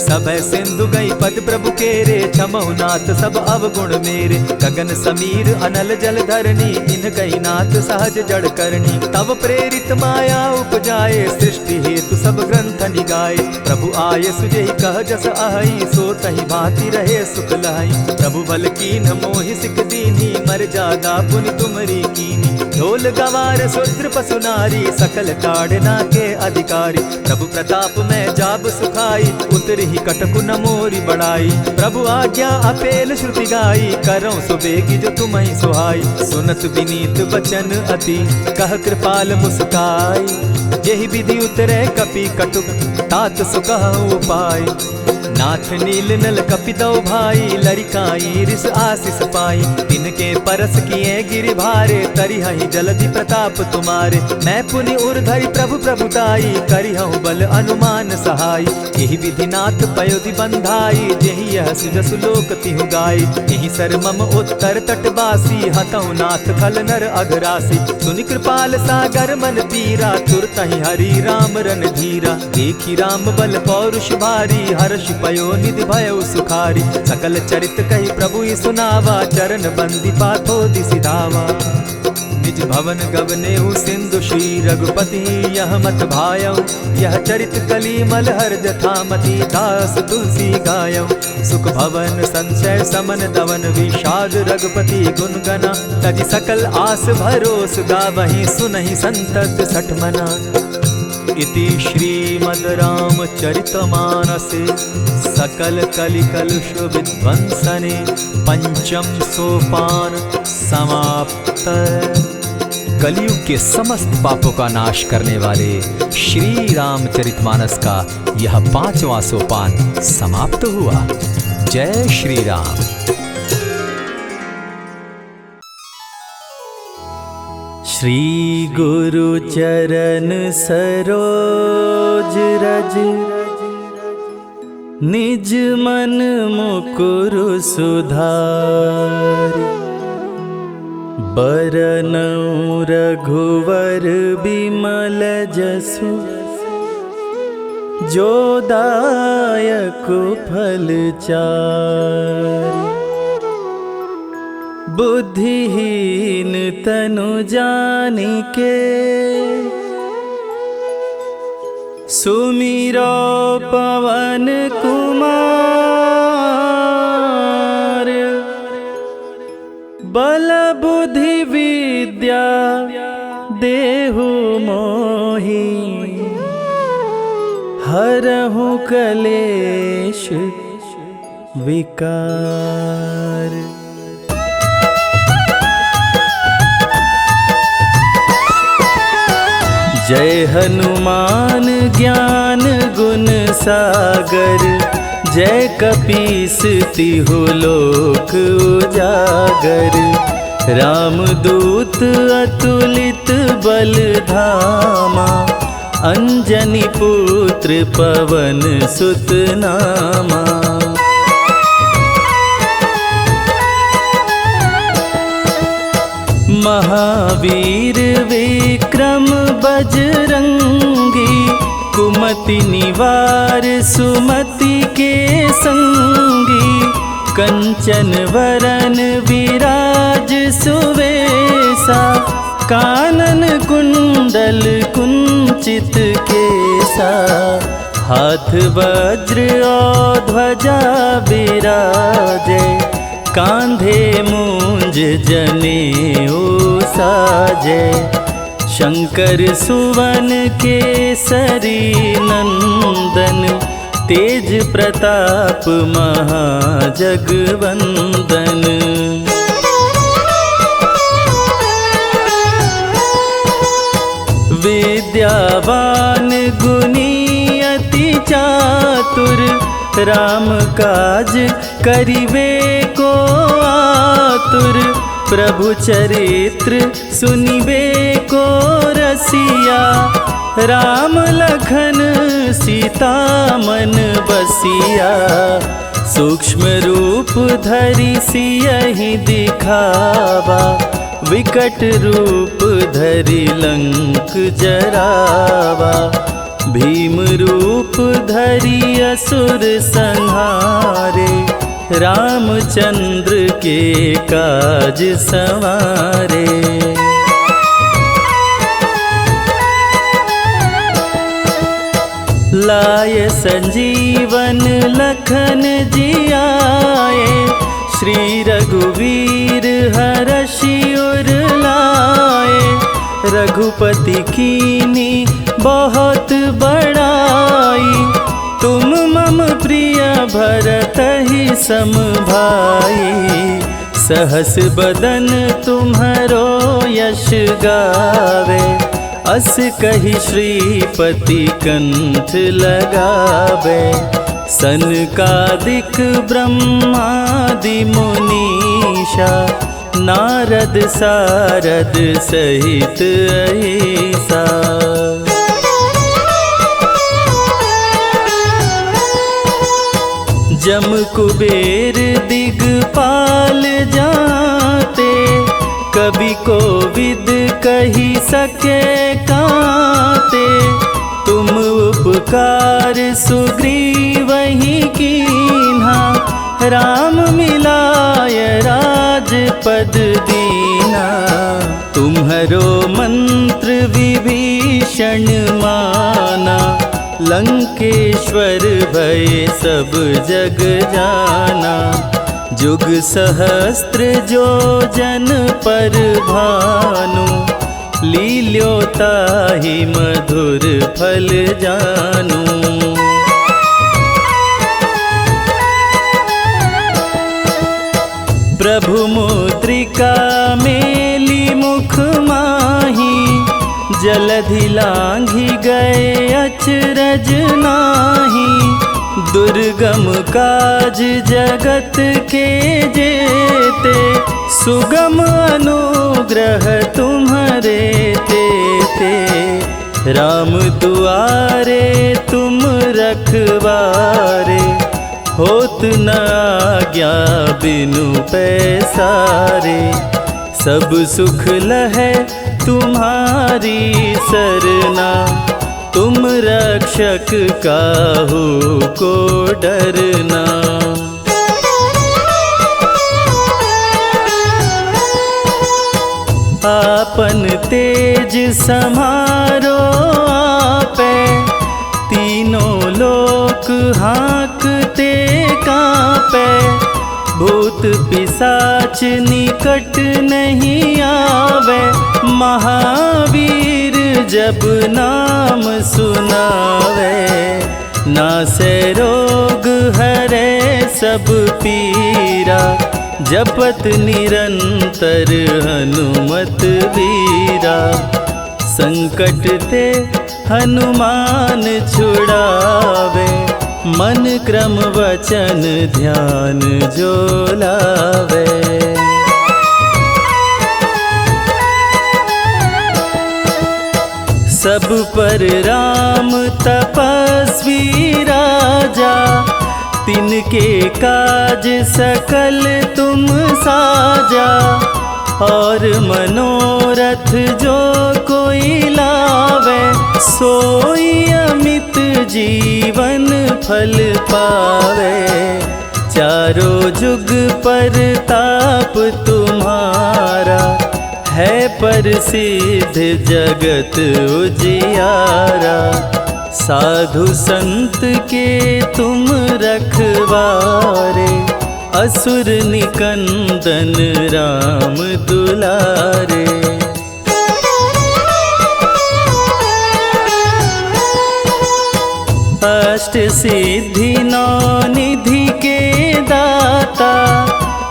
सभय सिंधु गई पद प्रभु केरे, क्षमहु नाथ सब अवगुण मेरे। गगन समीर अनल जल धरनी, इन कही नाथ सहज जड़ करनी। तब प्रेरित माया उपजाए, सृष्टि हेतु सब ग्रंथ निगाए। प्रभु आय सुजेहि कह जस अहई, सो तहि भांति रहे सुख लहई। प्रभु बल कीन मोहि सिख दीनी, मर जादा पुनि तुमरी कीनी। ढोल गवार शूद्र पशु नारी, सकल ताड़ना के अधिकारी। प्रभु प्रताप में जाब सुखाई, उतरि कटकु न मोरी बड़ाई। प्रभु आज्ञा अपेल श्रुति गाई, करौ सुबेगी जो तुम्हि सुहाई। सुनत विनीत बचन अति, कह कृपाल मुस्काई। जेहि विधि उतरे कपि कटुक, तात सुकहु उपाय। नाथ नील नल कपि दो भाई, लरिकाई रिस आशीष पाई। तिनके परस किए गिरि भारे, तरिहहि जलधि प्रताप तुम्हारे। मैं पुनि उर्धरि प्रभु प्रभुताई, करिहु बल अनुमान सहाय। एहि विधि नाथ पयोधि बंधाई, जेहि यह सुजसु लोक तिहु गाई। एहि सर मम उत्तर तटवासी, हतहु नाथ खल नर अघरासी। सुनि कृपाल सागर मन पीरा, तुरतहि हरि राम रन धीरा। देखी राम बल पौरुष भारी, हर्ष पयो निधि भयो सुखारी। सकल चरित कही प्रभु ही सुनावा, चरण बंदी पाथो दिसि धावा। निज भवन गवनेहु सिंधु श्री रघुपति, यह मत भायौ। यह चरित कली मलहर जथामति, दास तुलसी गायौ। सुख भवन संशय समन दवन, विषाद रघुपति गुण गना। तजि सकल आस भरोस, गावहि सुनहि संतत सठ मना। इति श्रीमद् रामचरितमानसे, सकल कलि कलुष विध्वंसने। पंचम सोपान समाप्त। कलयुग के समस्त पापों का नाश करने वाले श्री रामचरितमानस का यह 5वां सोपान समाप्त हुआ। जय श्री राम। श्री गुरु चरण सरोज रज, निज मन मुकुरु सुधारि। बरनउँ रघुवर बिमल जसु, जो दायक फल चारि। बुद्धिहीन तनु जानिके, सुमिरो पवन कुमार। बल बुद्धि विद्या देहु मोहि, हरहु कलेश विकार। जय हनुमान ज्ञान गुण सागर, जय कपीस तिहु लोक उजागर। रामदूत अतुलित बल धामा, अंजनी पुत्र पवन सुत नामा। महावीर विक्रम बजरंगी, कुमति निवार सुमति के संगी। कंचन वरन विराज सुवेसा, कानन कुंडल कुंचित केसा। हाथ वज्र और ध्वजा बिराजे, कांधे मूंज जनेऊ साजे। शंकर सुवन केसरी नंदन, तेज प्रताप महाजगवंदन। विद्यावान गुणी अति चातुर, राम काज करिवे को आतुर। प्रभु चरित्र सुनिबे को रसिया, राम लखन सीता मन बसिया। सूक्ष्म रूप धरि सियहि दिखावा, विकट रूप धरि लंक जरावा। भीम रूप धरि असुर संहारे, रामचंद्र के काज सवारे। लाय संजीवन लखन जियाए, श्री रघुवीर हरषि उर लाए। रघुपति कीनी बहुत बड़ाई, तुम मम प्रिय भरतहि सम भाई। सहस बदन तुम्हरो यश गावे, अस कहि श्रीपति कंठ लगावे। सनकादिक ब्रह्मादि मुनीषा, नारद सारद सहित अहिसा। जम कुबेर दिगपाल जाते, कवि कोविद कही सके काते। तुम उपकार सुग्रीवहि कीन्हा, राम मिलाय राजपद दीना। तुम्हरो मंत्र विभीषण माना, लंकेश्वर भय सब जग जाना। जुग सहस्त्र जो जन पर भानु, लील्योताहि मधुर फल जानू। प्रभु मुद्रिका मेली मुख माही, जलधि लांघि गए अचरज नाही। दुर्गम काज जगत के जेते, सुगम अनुग्रह तुम्हारे ते राम दुआरे तुम रखवारे, होत न आज्ञा बिनु पैसारे। सब सुख लहै तुम्हारी सरना, तुम रक्षक काहू को डरना। आपन तेज समारो आपे, तीनों लोक हाँकते कांपे। भूत पिशाच निकट नहीं आवे, महावीर जब नाम सुनावे। नासे रोग हरे सब पीरा, जपत निरंतर हनुमत वीरा। संकट ते हनुमान छुड़ावे, मन क्रम वचन ध्यान जो लावे। सब पर राम तपस्वी राजा, तिनके काज सकल तुम साजा। और मनोरथ जो कोई लावे, सोई अमित जीवन फल पावे। चारों जुग पर ताप तुम्हारा, है प्रसिद्ध जगत उजियारा। साधु संत के तुम रखवारे, असुर निकंदन राम दुलारे। अष्ट सिद्धि नौ निधि के दाता,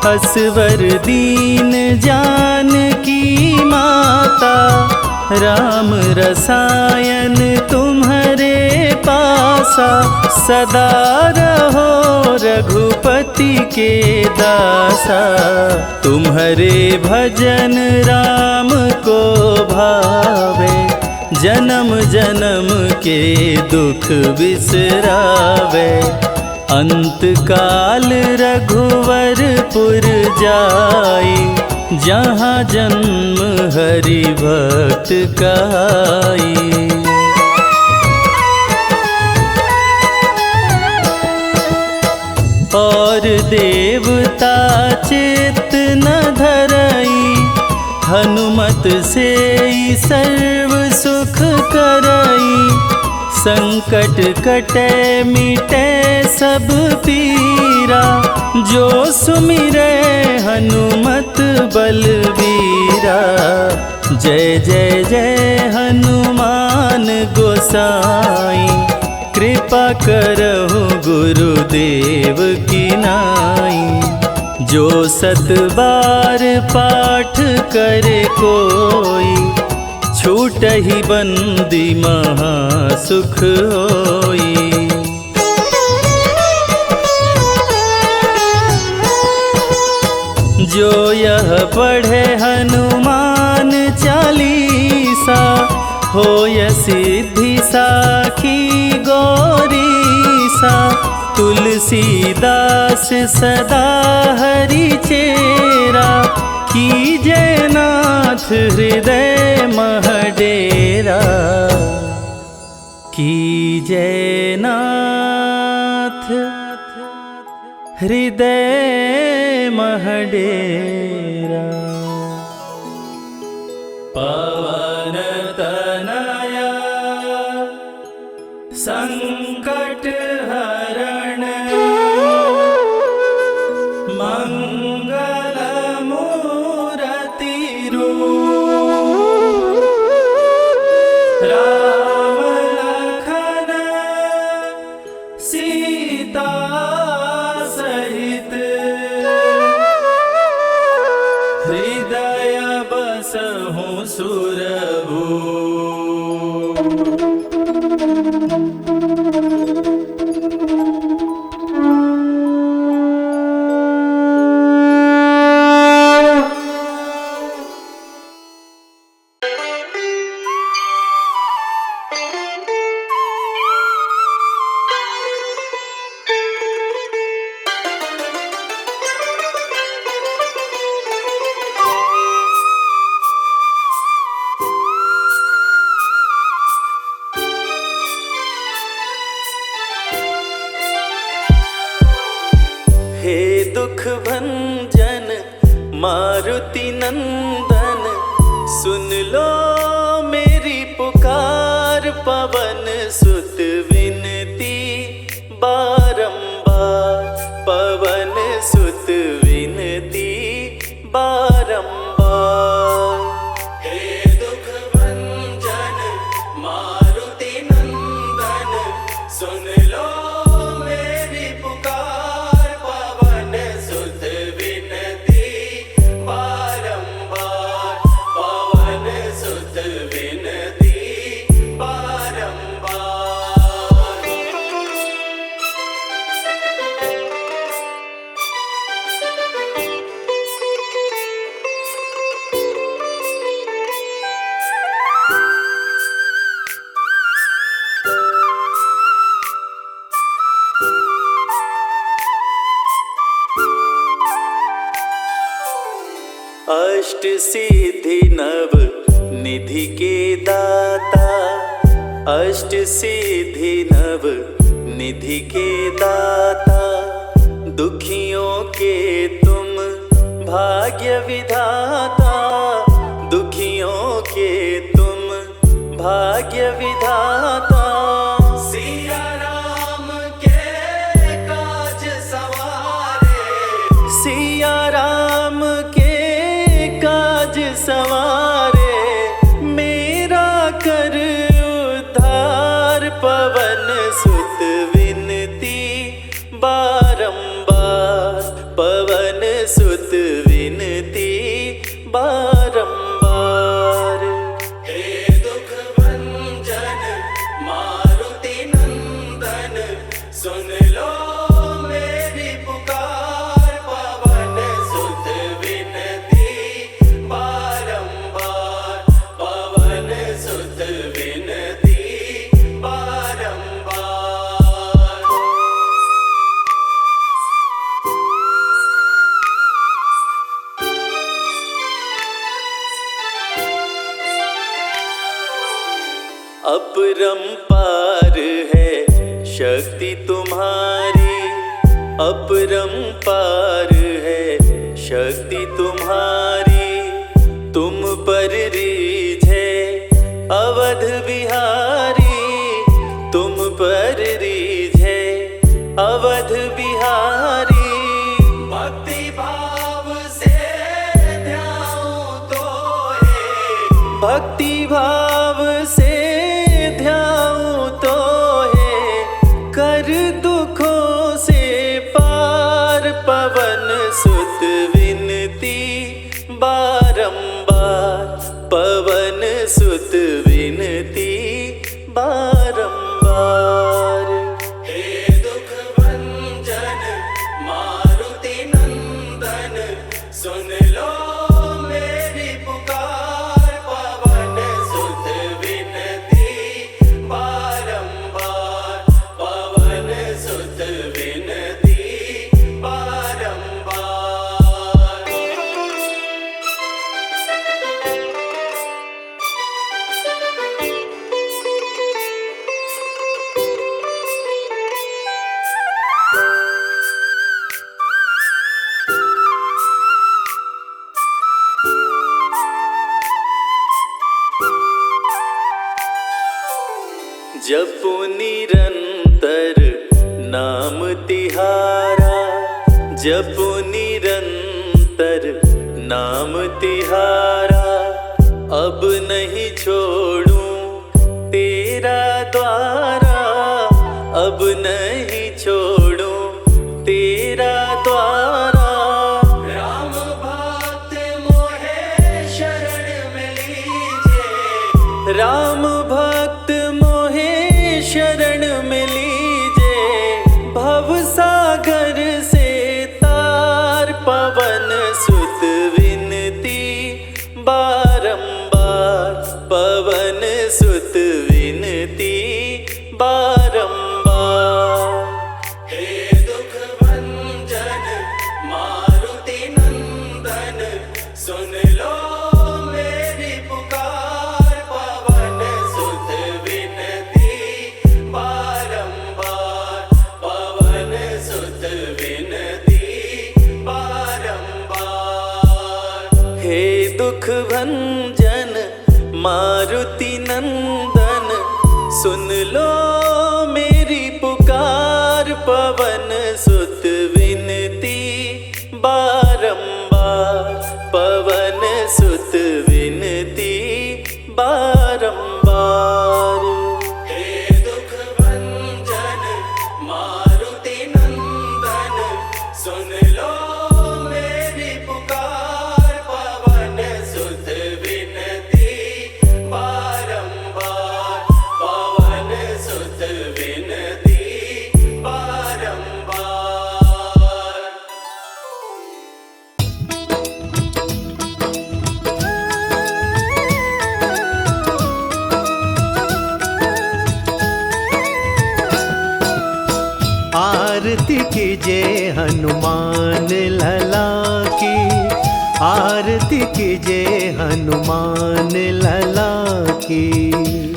असवर दीन जानकी माता। राम रसायन तुम्हारे पासा, सदा रहो रघुपति के दासा। तुम्हारे भजन राम को भावे, जन्म जन्म के दुख बिसरावे। अंत काल रघुवरपुर जाई, जहाँ जन्म हरि भक्त कहाई। और देवता चित्त न धरई, हनुमत से सर्व सुख करई। संकट कटे मिटे सब पीरा, जो सुमिरे हनुमत बलवीरा। जय जय जय हनुमान गोसाई, कृपा करहु गुरुदेव की नाई। जो सत बार पाठ करे कोई, छूटहि बंदी महा सुख होई। जो यह पढ़े हनुमान चालीसा, होय सिद्धि साखी गौरीसा। तुलसीदास सदा हरि चेरा, कीजय नाथ हृदय मह डेरा। कीजय नाथ हृदय मह डेरा। पवन तनया संकट हरण, मंगल मूरति रूप। राम लखन सीता सहित, हृदय बसहु सुरभूप। भंजन मारुति नंदन, सुन लो मेरी पुकार। पवन सुत विनती बारंबार, पवन सुत विनती बारंबार। हे दुख भंजन मारुति नंदन, सुन लो मेरी पुकार। पवन सुत विनती बारंबार, पवन सुत विनती बारंबार। अष्ट सिद्धि नव निधि के दाता, अष्ट सिद्धि नव निधि के दाता। दुखियों के तुम भाग्य विधाता, दुखियों के तुम भाग्य विधाता। सिया राम के काज सवारे, सिया राम के काज सवारे। मेरा कर उद्धार, पवन सुत विनती बारंबार, पवन सुत विनती बारंबार। हे दुख भंजन मारुति नंदन, सुन लो मेरी पुकार। पवन सुत विनती बारंबार, पवन सुत विनती बारंबार। अपरंपार है शक्ति तुम्हारी, अपरंपार है शक्ति तुम्हारी। तुम पर रीझे अवध बिहारी, तुम पर रीझे अवध बिहारी। भक्ति भाव से ध्याऊं तो है, भक्ति भाव से ध्याऊं तो है। कर दुखों से पार, पवन सुत विनती बारंबार, पवन सुत विनती बारंबार। हे दुख भंजन मारुति नंदन, सुन लो मेरी पुकार। पवन सुत विनती बारंबार, पवन सुत विनती बारंबार। जपो निरंतर नाम तिहारा, जपो निरंतर नाम तिहारा। अब नहीं छोड़ूं तेरा द्वारा, अब नहीं छोड़ूं तेरा द्वारा। राम भक्त मोहे शरण में लीजे, राम भक्त मोहे शरण में लीजे। भव सागर से तार, पवन सुत विनती बारंबार, पवन सुत विनती बारंबार। हे दुख भंजन मारुति नंदन, सुन लो मेरी पुकार। पवन सुत विनती बारंबार, पवन सुत विनती बारंबार। मारुति नंदन सुन लो मेरी पुकार, पवन सुत विनती बारंबार, पवन सुत विनती बारंबार। हे दुख भंजन मारुति नंदन सुन लो मेरी पुकार, पवन सुत विनती बारंबार, पवन सुत विनती बारंबार। आरती कीजिए हनुमान लला की, आरती कीजिए हनुमान लला की।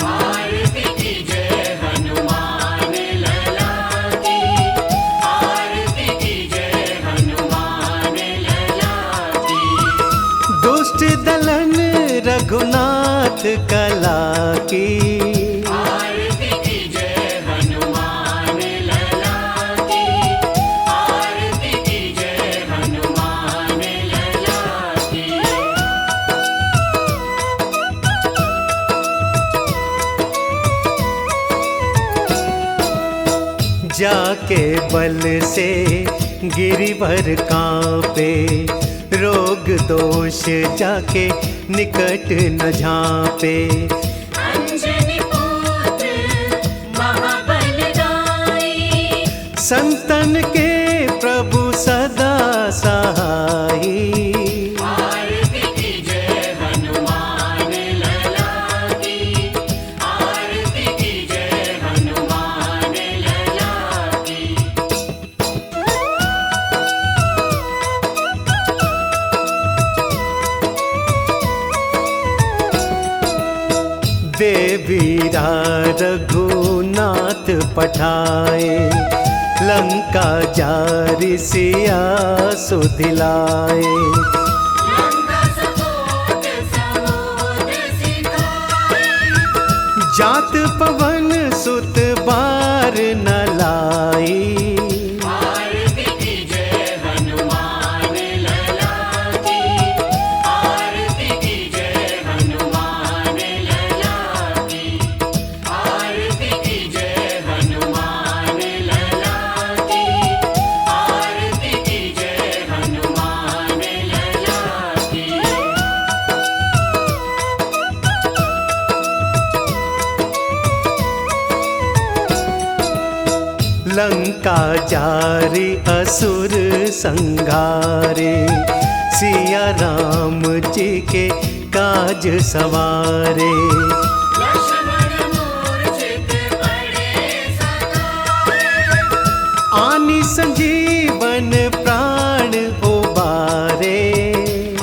आरती कीजिए हनुमान लला की, आरती कीजिए हनुमान लला की। दुष्ट दलन रघुनाथ कला की, आरती कीजिए हनुमान लला की, आरती कीजिए हनुमान लला की। जाके बल से गिरिवर कांपे, रोग दोष जाके निकट न झांपे। अंजनी पुत्र महाबलदाई, संतन के प्रभु सदा सहाई। आरती कीजिए हनुमान लला की, आरती कीजिए हनुमान लला की। देवीरा रघुनाथ पठाए, लंका जारि सिया सुधिलाए। लंका सपोत समुद्र सिखाए, जात पवन सुत बार न लाई। आरती कीजिए हनुमान लला की, आरती कीजिए हनुमान लला की, आरती कीजिए हनुमान लला की, आरती कीजिए हनुमान लला की। लंका जारि असुर संघारे, सिया राम जी के काज सवारे। लक्ष्मण मूर्छित पड़े सकाए, आनि संजीवन प्राण उबारे।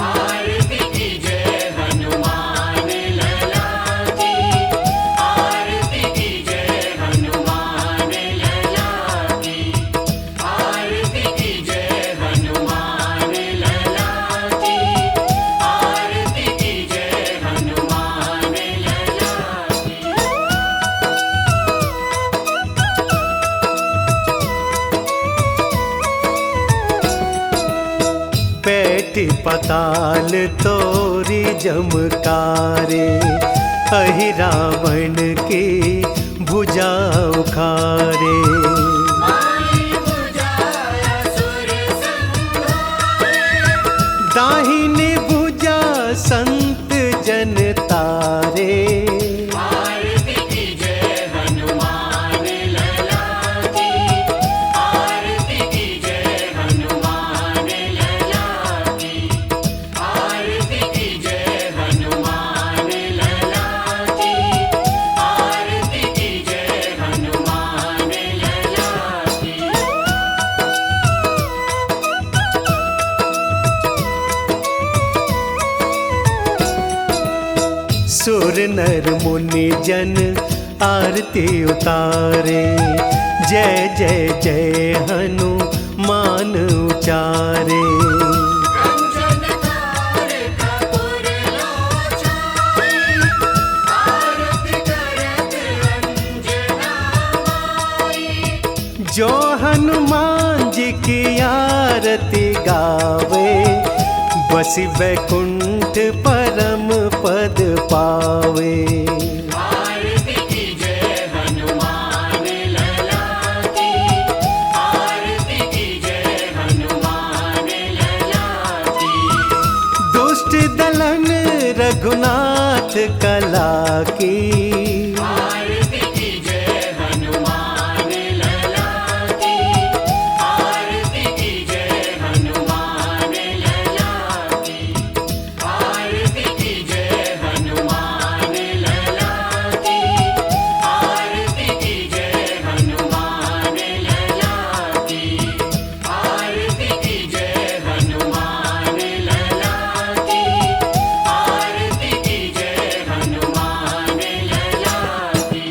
आरती कीजिए हनुमान लला की, आरती कीजिए हनुमान लला की, आरती कीजिए हनुमान लला की, आरती कीजिए हनुमान लला की। पैठ पताल तोरी जमकारे, अहि रावण की भुजा उखारे। माई बुझाया सुर संहारे, दाहिनी भुजा संत जन तारे। आरती कीजिए हनुमान लला की, आरती कीजिए हनुमान लला की, आरती कीजिए हनुमान लला की, आरती कीजिए हनुमान लला की। सुर नर मुनि जन आरती उतारे, जय जय जय हनुमान उचारे। कंचन थार कपूर लोचन, आरती गावे, बसी वैकुंठ परम पद पावे। आरती कीजिए हनुमान लला की, आरती कीजिए हनुमान लला की। दुष्ट दलन रघुनाथ कला की, आरती कीजिए हनुमान लला की, आरती कीजिए हनुमान लला की, आरती कीजिए हनुमान लला की, आरती कीजिए हनुमान लला की, आरती कीजिए हनुमान लला की, आरती कीजिए हनुमान लला की।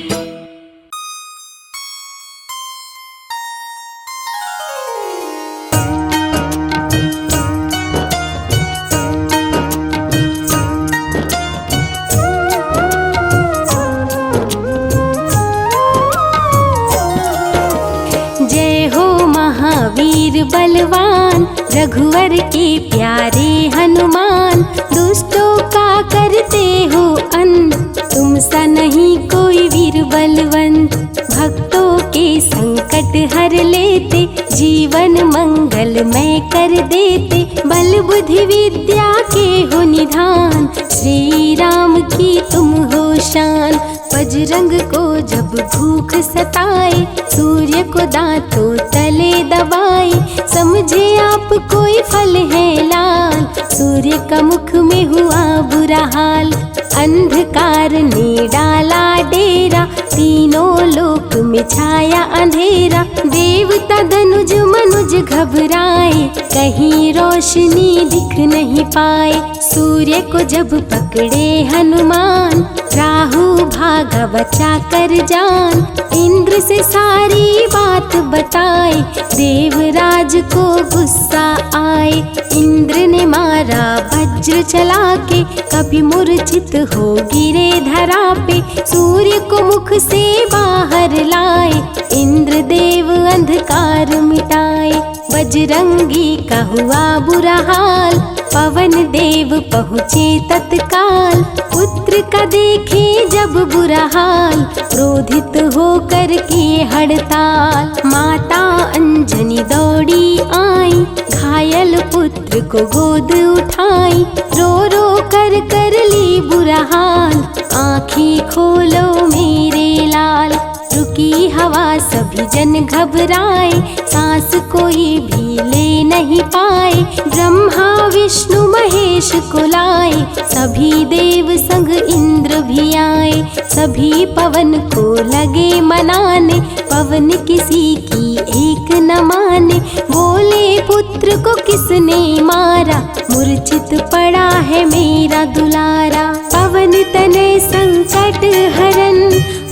जय हो महावीर बलवान, रघुवर के प्यारे हनुमान। दुष्टों का करते हो अंत, तुम सा नहीं कोई वीर बलवंत। भक्तों के संकट हर लेते, जीवन मंगलमय कर देते। बल बुद्धि विद्या के हो निधान, श्री राम की तुम हो शान। बजरंग को जब भूख सताए, सूर्य को दांतों तले दबाए। समझे आप कोई फल है लाल, सूर्य का मुख में हुआ बुरा हाल। अंधकार ने डाला डेरा, तीनों लोक में छाया अंधेरा। देवता धनुज मनुज घबराए, कहीं रोशनी दिख नहीं पाए। सूर्य को जब पकड़े हनुमान, राहु भागा बचा कर जान। इंद्र से सारी बात बताए, देवराज को गुस्सा आए। इंद्र ने मारा वज्र चला के, कभी मूर्छित हो गिरे धरा पे। सूर्य को मुख से बाहर लाए, इंद्र देव अंधकार मिटाए। बजरंगी का हुआ बुरा हाल, पवन देव पहुँचे तत्काल। पुत्र का देखे जब बुरा हाल, क्रोधित होकर किए हड़ताल। माता अंजनी दौड़ी आई, घायल पुत्र को गोद उठाई। रो रो कर ली बुरा हाल, आँखें खोलो मेरे लाल। रुकी हवा सभी जन घबराए, सांस कोई भी ले नहीं पाए। ब्रह्मा विष्णु महेश को लाए, सभी देव संग इंद्र भी आए। सभी पवन को लगे मनाने, पवन किसी की एक न माने। बोले पुत्र को किसने मारा, मूर्छित पड़ा है मेरा दुलारा। पवन तनय संकट हरन,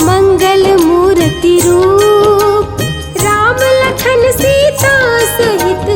मंगल मूर्ति रूप। राम लखन सीता सहित,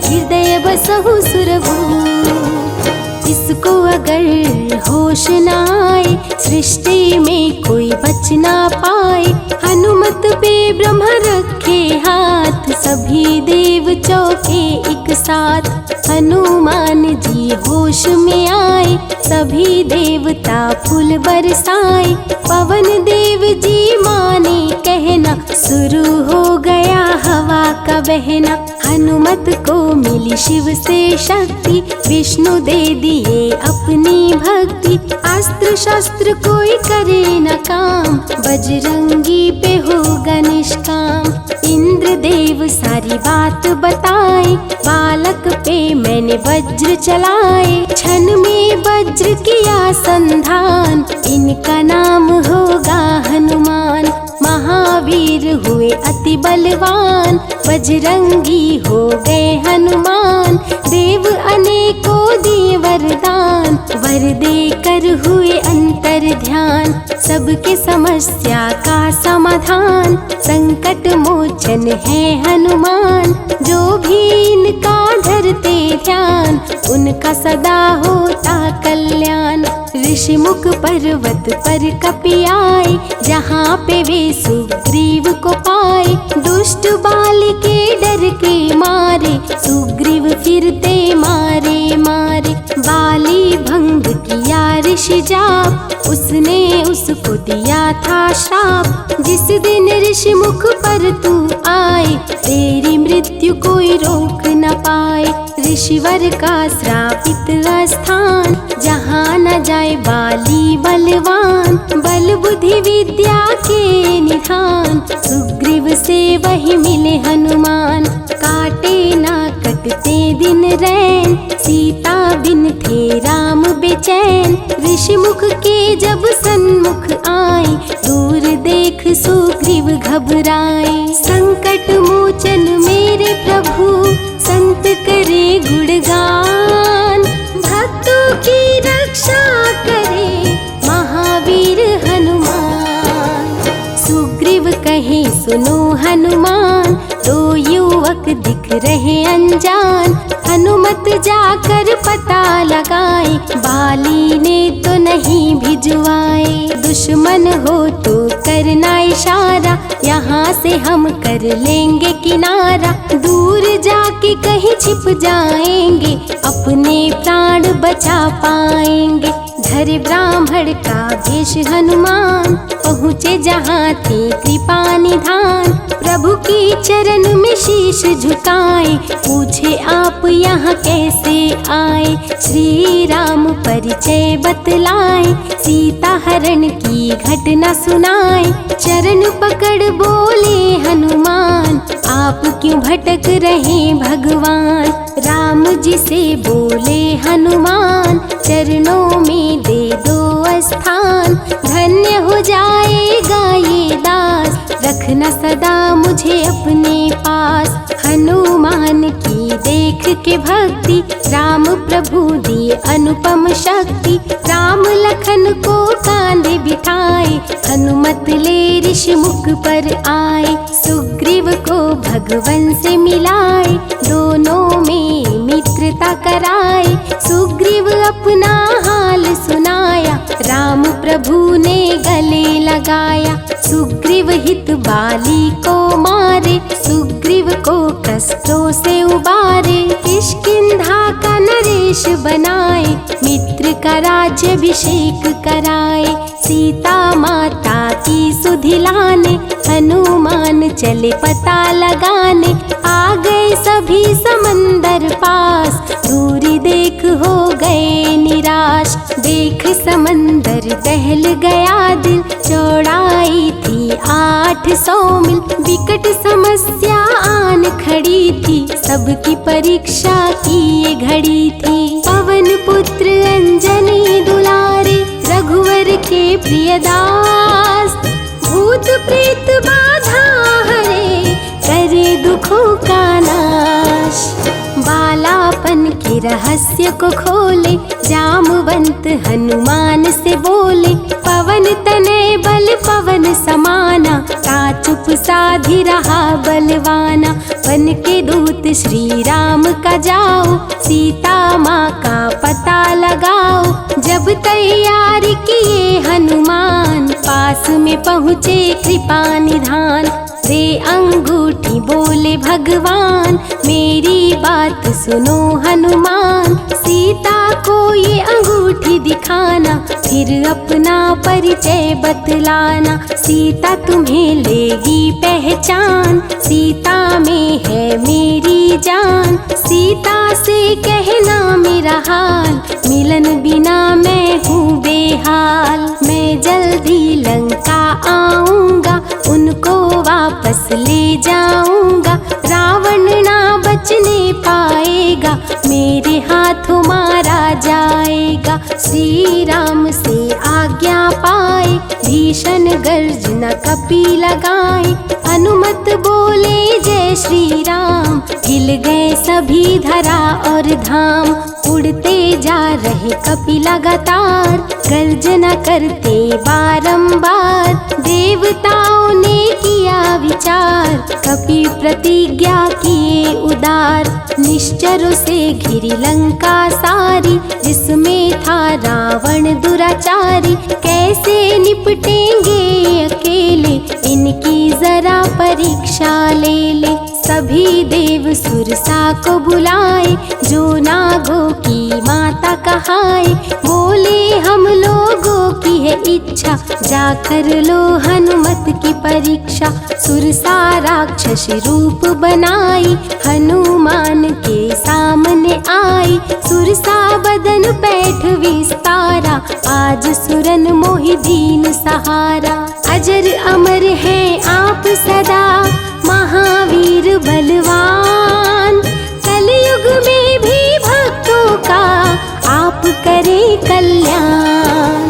हृदय बसहु सुरभूप। इसको अगर होश न आए, सृष्टि में कोई बच ना पाए। हनुमत पे ब्रह्म रखे हाथ, सभी देव चौके एक साथ। हनुमान जी होश में आए, सभी देवता फूल बरसाए। पवन देव जी माने कहना, शुरू हो गया हवा का बहना। हनुमत को मिली शिव से शक्ति, विष्णु दे दिए अपनी भक्ति। अस्त्र शस्त्र कोई करे न काम, बजरंगी पे होगा निष्काम। इंद्र देव सारी बात बताए, बालक पे मैंने वज्र चलाए। क्षण में वज्र किया संधान, इनका नाम होगा हनुमान। महावीर हुए अति बलवान, बजरंगी हो गए हनुमान। देव अनेकों दिए वरदान, वर देकर हुए अंतर ध्यान। सबके समस्या का समाधान, संकट मोचन है हनुमान। जो भी इनका धरते ध्यान, उनका सदा होता कल्याण। ऋषिमुख पर्वत पर कपि आए, जहाँ पे वे सुग्रीव को पाए। दुष्ट बाल के डर के मारे, सुग्रीव फिरते मारे मारे। बाली भंग किया ऋषि जाप, उसने उसको दिया था श्राप। जिस दिन ऋषिमुख पर तू आए, तेरी मृत्यु कोई रोक न पाए। ऋषिवर का श्रापित स्थान, जहाँ न जाए बाली बलवान। बल बुद्धि विद्या के निधान, सुग्रीव से वही मिले हनुमान। काटे ना कटते दिन रैन, सीता बिन थे राम बेचैन। ऋषिमुख के जब सन्मुख आए, दूर देख सुग्रीव घबराए। संकट मोचन मेरे प्रभु, संत करे गुणगान। भक्तों की रक्षा करे महावीर हनुमान। सुग्रीव कहे सुनो हनुमान, दो युवक दिख रहे अनजान। हनुमत जाकर पता लगाए, बाली ने तो नहीं भिजवाए। दुश्मन हो तो करना इशारा, यहाँ से हम कर लेंगे किनारा। दूर जाके कहीं छिप जाएंगे, अपने प्राण बचा पाएंगे। धरे ब्राह्मण का वेश हनुमान, पहुँचे जहाँ थे कृपा निधान। प्रभु की चरण में शीश झुकाए, पूछे आप यहाँ कैसे आए। श्री राम परिचय बतलाए, सीता हरण की घटना सुनाए। चरण पकड़ बोले हनुमान, आप क्यों भटक रहे भगवान। राम जी से बोले हनुमान, चरणों में दे दो स्थान। धन्य हो जाएगा ये दास, रखना सदा मुझे अपने पास। हनुमान की देख के भक्ति, राम प्रभु दिए अनुपम शक्ति। राम लखन को कांधे बिठाए, हनुमत ले ऋषि मुख पर आए। सुग्रीव को भगवन से मिलाए, दोनों में मित्रता कराए। सुग्रीव अपना हाल सुनाया, राम प्रभु ने गले लगाया। सुग्रीव हित बाली को मारे, सुग्रीव को कष्टों से उबारे। किष्किंधा का नरेश बनाए, मित्र का राज्याभिषेक कराए। सीता माता की सुधि लाने, हनुमान चले पता लगाने। आ गए सभी समंदर पास, दूरी देख हो गए निराश। देख समंदर दहल गया दिल, चौड़ाई थी 800 मील। विकट समस्या आन खड़ी थी, सबकी परीक्षा की ये घड़ी थी। पवन पुत्र अंजनी दुलारे, रघुवर के प्रिय दास। भूत प्रेत बाधा हरे, करे दुखों का नाश। बालापन के रहस्य को खोले, जामवंत हनुमान से बोले। पवन तनय बल पवन समाना, का चुप साधी रहा बलवाना। बन के दूत श्री राम का जाओ, सीता माँ का पता लगाओ। जब तैयारी किए हनुमान, पास में पहुँचे कृपा निधान। रे अंगूठी बोले भगवान, मेरी बात सुनो हनुमान। सीता को ये अंगूठी दिखाना, फिर अपना परिचय बतलाना। सीता तुम्हें लेगी पहचान, सीता में है मेरी जान। सीता से कहना मेरा हाल, मिलन बिना मैं हूँ बेहाल। मैं जल्दी लंका आऊँगा, उनको वापस ले जाऊँगा। रावण ना बचने पाएगा, मेरे हाथों मारा जाएगा। श्री राम से आज्ञा पाए, भीषण गर्जना कपि लगाए। अनुमत बोले जय श्री राम, हिल गए सभी धरा और धाम। उड़ते जा रहे कपि लगातार, गर्जना करते बारंबार। देवताओं ने किया विचार, कपि प्रतिज्ञा किए उदार। निश्चरों से घिरी लंका सारी, जिसमें था रावण दुराचारी। कैसे निपटेंगे अकेले, इनकी जरा परीक्षा ले ले। सभी देव सुरसा को बुलाए, जो नागों की माता कहाए। बोले हम लोगों की है इच्छा, जाकर लो हनुमत की परीक्षा। सुरसा राक्षस रूप बनाई, हनुमान के सामने आई। सुरसा बदन पैठ विस्तारा, आज सुरन मोहि दीन सहारा। अजर अमर है आप सदा, महावीर बलवान। कलयुग में भी भक्तों का आप करें कल्याण।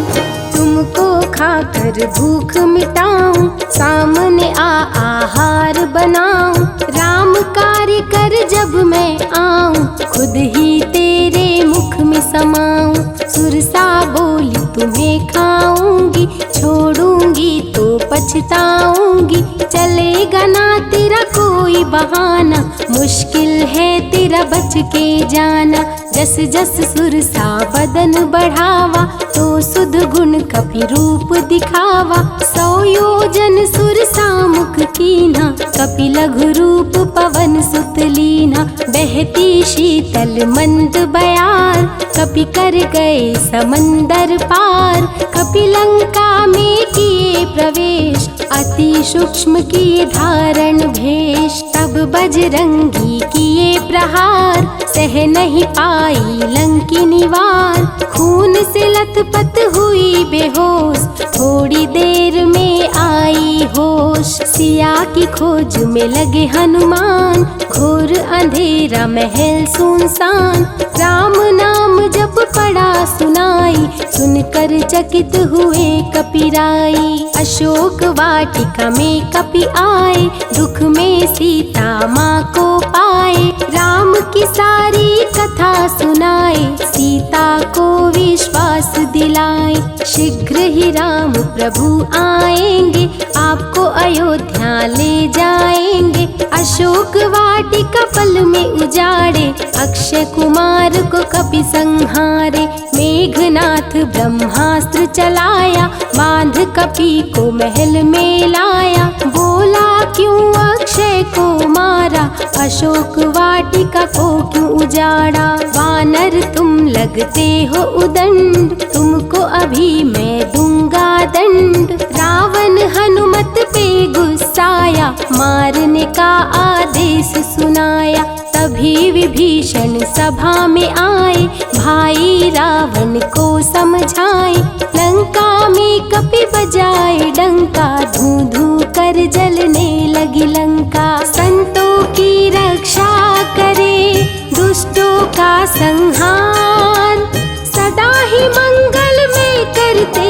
तुमको खाकर भूख मिटाऊं, सामने आहार बनाऊं। राम कार्य कर जब मैं आऊं, खुद ही तेरे मुख में समाऊं। सुरसा बोली तुम्हें खाऊंगी, छोड़ूंगी तो पछताऊंगी। चलेगा ना तेरा कोई बहाना, मुश्किल है तेरा बच के जाना। जस जस सुरसा बदन बढ़ावा, तो सुध गुण कपि रूप दिखावा। 100 योजन सुरसा मुख कीन्हा, कपि लघु रूप पवन सुत लीन्हा। बहती शीतल मंद बयार, कपि कर गए समंदर पार। कपि लंका में किए प्रवेश, अति सूक्ष्म किए धारण भेष। तब बजरंगी किए प्रहार, सह नहीं पाई लंकिनी वार। खून से लथपथ हुई बेहोश, थोड़ी देर में आई होश। सिया की खोज में लगे हनुमान, घोर अंधेरा महल सुनसान। राम नाम जप पड़ा सुनाई, सुनकर चकित हुए कपिराई। अशोक वाटिका में कपि आए, दुख में सीता माँ को पाए। राम की सारी कथा सुनाए, सीता को विश्वास दिलाए। शीघ्र ही राम प्रभु आएंगे, आपको अयोध्या ले जाएंगे। अशोक वाटिका पल में उजाड़े, अक्षय कुमार को कपि संहारे। मेघनाथ ब्रह्मास्त्र चलाया, बांध कपि को महल में लाया। बोला क्यों अक्षय को मारा, अशोक वाटिका को क्यों उजाड़ा। वानर तुम लगते हो उदंड, तुमको अभी मैं दूंगा दंड। रावण हनुमत पे गुस्साया, मारने का आदेश सुनाया। तभी विभीषण सभा में आए, भाई रावण को समझाए। लंका में कपि बजाए डंका, धू धू कर जलने लगी लंका। संतों की रक्षा करे, दुष्टों का संहार। सदा ही मंगल में करते,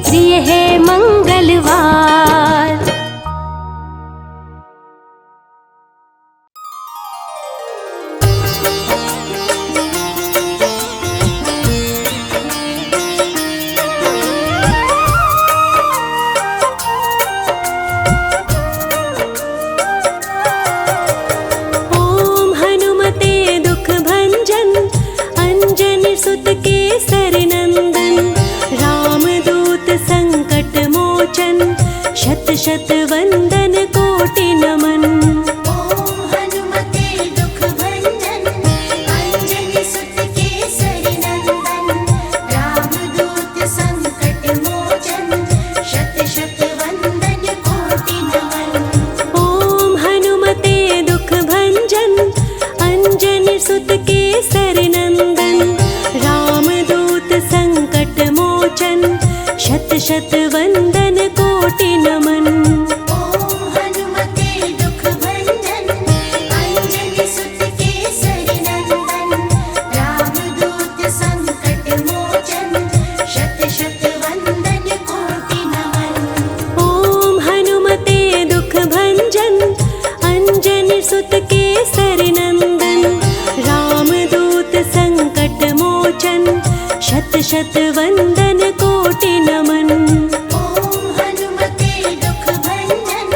प्रिय है मंगलवार। सुत केसर नंदन, रामदूत संकट मोचन। शत शत वंदन कोटि नमन। ओम हनुमते दुख भंजन, अंजनी सुत केसरी नंदन। रामदूत संकट मोचन, शत शत वंदन कोटि नमन। ओम हनुमते दुख भंजन, अंजनी सुत केसर नंदन। रामदूत संकट मोचन, शत शत वंदन कोटि नमन। ओम हनुमते दुख भंजन, अंजनी सुत केसरी नंदन। रामदूत संकट मोचन, शत शत वंदन कोटि नमन। ओम हनुमते दुख भंजन, अंजनी सुत केसर नंदन। रामदूत संकट मोचन, शत शत वंदन कोटि नमन। ओम हनुमते दुख भंजन,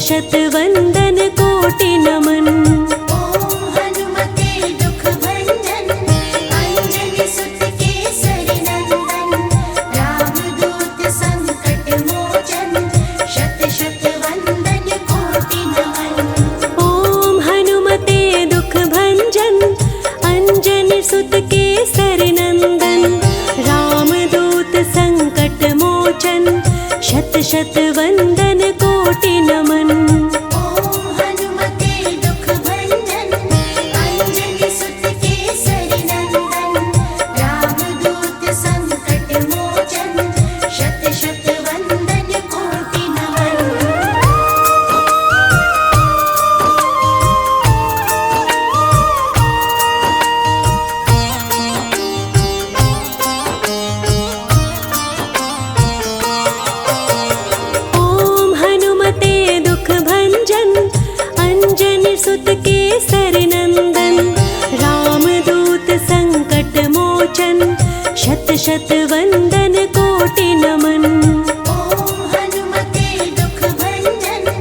शत वंदन कोटि नमन। ओम हनुमते दुख भंजन अंजनी सुत केसरी नंदन रामदूत संकट मोचन शत शत वंदन कोटि नमन। ओम हनुमते दुख भंजन अंजनी सुत केसरी नंदन रामदूत संकट मोचन शत शत वंदन कोटि नमन। ओम हनुमते दुख भंजन अंजनी सुत केसरी नंदन रामदूत संकट मोचन शत शत वंदन कोटि नमन। ओम हनुमते दुख भंजन अंजनी सुत केसरी नंदन रामदूत संकट मोचन शत शत वंदन कोटि नमन। ओम हनुमते दुख भंजन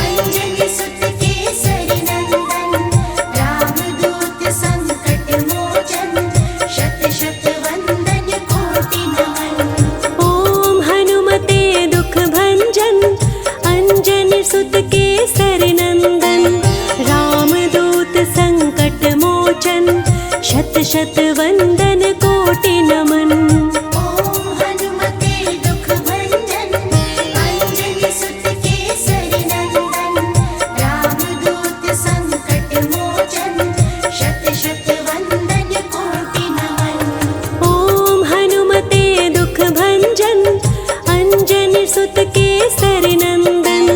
अंजनी सुत केसरी नंदन रामदूत संकट मोचन शत शत वंदन कोटि नमन। ओम हनुमते दुख भंजन अंजनी सुत केसरी नंदन रामदूत संकट मोचन शत शत वंदन कोटि नमन। ओम हनुमते दुख भंजन अंजनी सुत केसरी नंदन रामदूत संकट मोचन शत शत वंदन कोटि नमन। ओम हनुमते दुख भंजन अंजनी सुत केसरी नंदन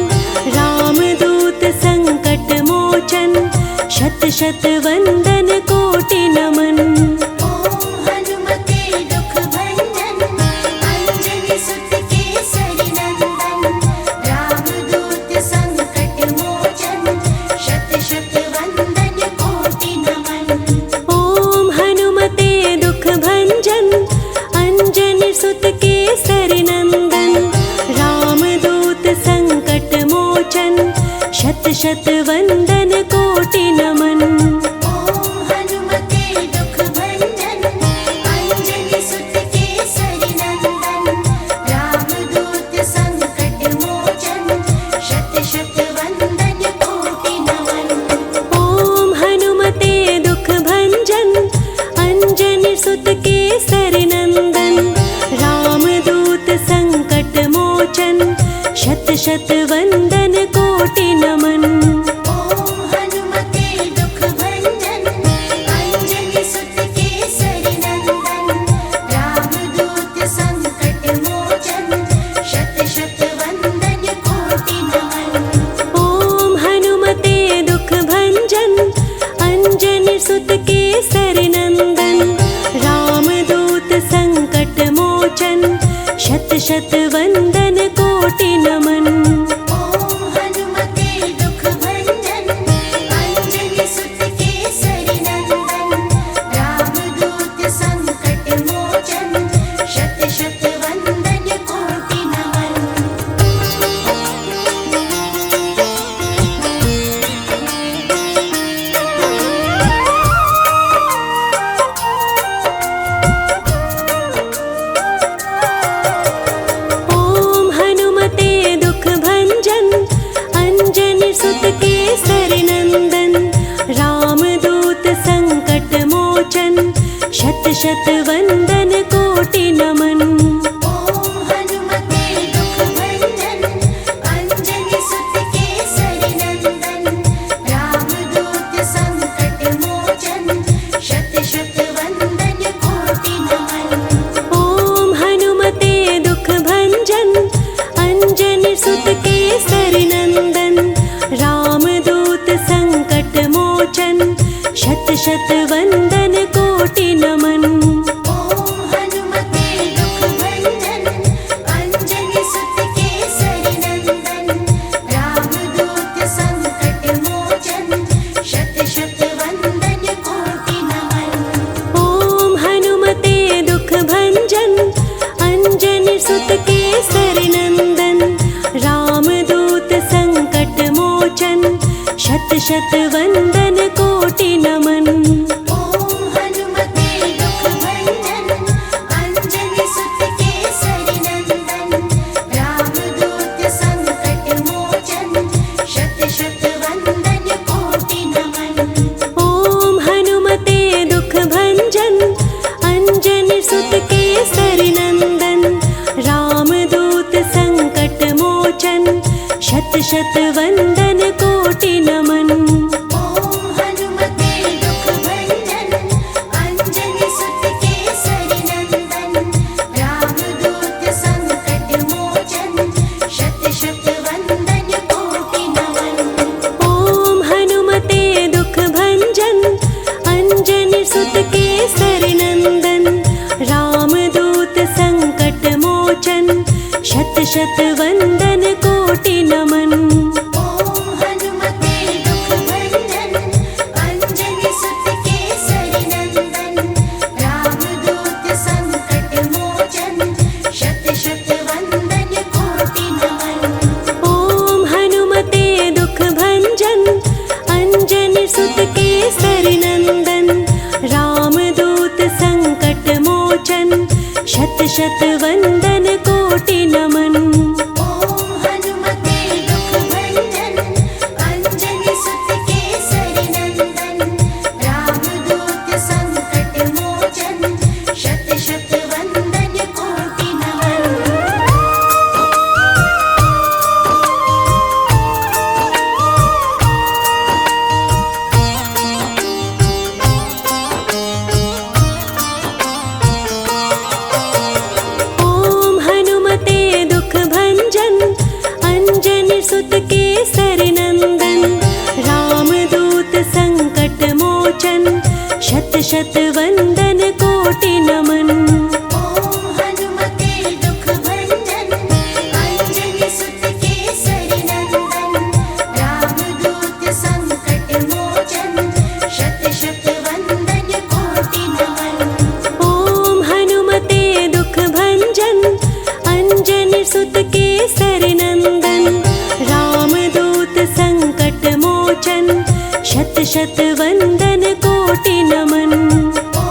रामदूत संकट मोचन शत शत वंदन कोटि नमन। ओम हनुमते दुख भंजन अंजनी सुत केसरी नंदन रामदूत संकट मोचन शत शत वंदन कोटि नमन। ओम हनुमते दुख भंजन अंजनी सुत केसरी नंदन रामदूत संकट मोचन शत शत वंदन कोटि नमन। ओम हनुमते दुख भंजन अंजनी सुत केसरी नंदन रामदूत संकट मोचन शत शत वंदन कोटि नमन। ओम हनुमते दुख भंजन अंजनी सुत केसरी नंदन रामदूत संकट मोचन शत शत वंदन कोटि नमन। ओम हनुमते दुख भंजन अंजनी सुत केसरी नंदन रामदूत संकट मोचन शत शत वंदन कोटि नमन। ओम हनुमते दुख भंजन अंजनी सुत केसरी नंदन रामदूत संकट मोचन शत शत वंदन कोटि नमन। ओम हनुमते दुख भंजन अंजनी सुत केसरी नंदन रामदूत संकट मोचन शत शत वंदन कोटि नमन। ओम हनुमते दुख भंजन अंजनी सुत केसरी नंदन रामदूत संकट मोचन शत शत वंदन कोटि नमन। ओम हनुमते दुख भंजन अंजनी सुत केसरी नंदन रामदूत संकट मोचन शत शत वंदन कोटि नमन। ओम हनुमते दुख भंजन अंजनी सुत केसरी नंदन रामदूत संकट मोचन शत शत वंदन कोटि नमन। ओम हनुमते दुख भंजन अंजनी सुत केसरी नंदन रामदूत संकट मोचन शत शत वंदन कोटि नमन। ओम हनुमते दुख भंजन अंजनी सुत केसरी नंदन रामदूत संकट शत वंदन कोटि नमन। ओम हनुमते दुख भंजन अंजनी सुत केसरी नंदन रामदूत संकट मोचन शत शत वंदन कोटि नमन। ओम हनुमते दुख भंजन अंजनी सुत केसरी नंदन रामदूत संकट मोचन शत शत वंदन कोटि नमन। ओम हनुमते दुख भंजन अंजनी सुत केसरी नंदन रामदूत संकट मोचन शत शत वंदन कोटि नमन। ओम हनुमते दुख भंजन अंजनी सुत केसरी नंदन रामदूत संकट मोचन शत शत वंदन कोटि नमन। ओम हनुमते दुख भंजन अंजनी सुत केसरी नंदन रामदूत संकट मोचन शत शत वंदन कोटि नमन। ओम हनुमते दुख भंजन अंजनी सुत केसरी नंदन रामदूत संकट मोचन शत शत वंदन कोटि नमन। ओम हनुमते दुख भंजन अंजनी सुत केसरी नंदन रामदूत संकट मोचन शत शत वंदन कोटि नमन। ओम हनुमते दुख भंजन अंजनी सुत केसरी नंदन रामदूत संकट मोचन शत शत वंदन कोटि नमन। ओम हनुमते दुख भंजन अंजनी सुत केसरी नंदन रामदूत संकट मोचन शत शत वंदन कोटि नमन। ओम हनुमते दुख भंजन अंजनी सुत केसरी नंदन रामदूत संकट मोचन शत शत वंदन कोटि नमन।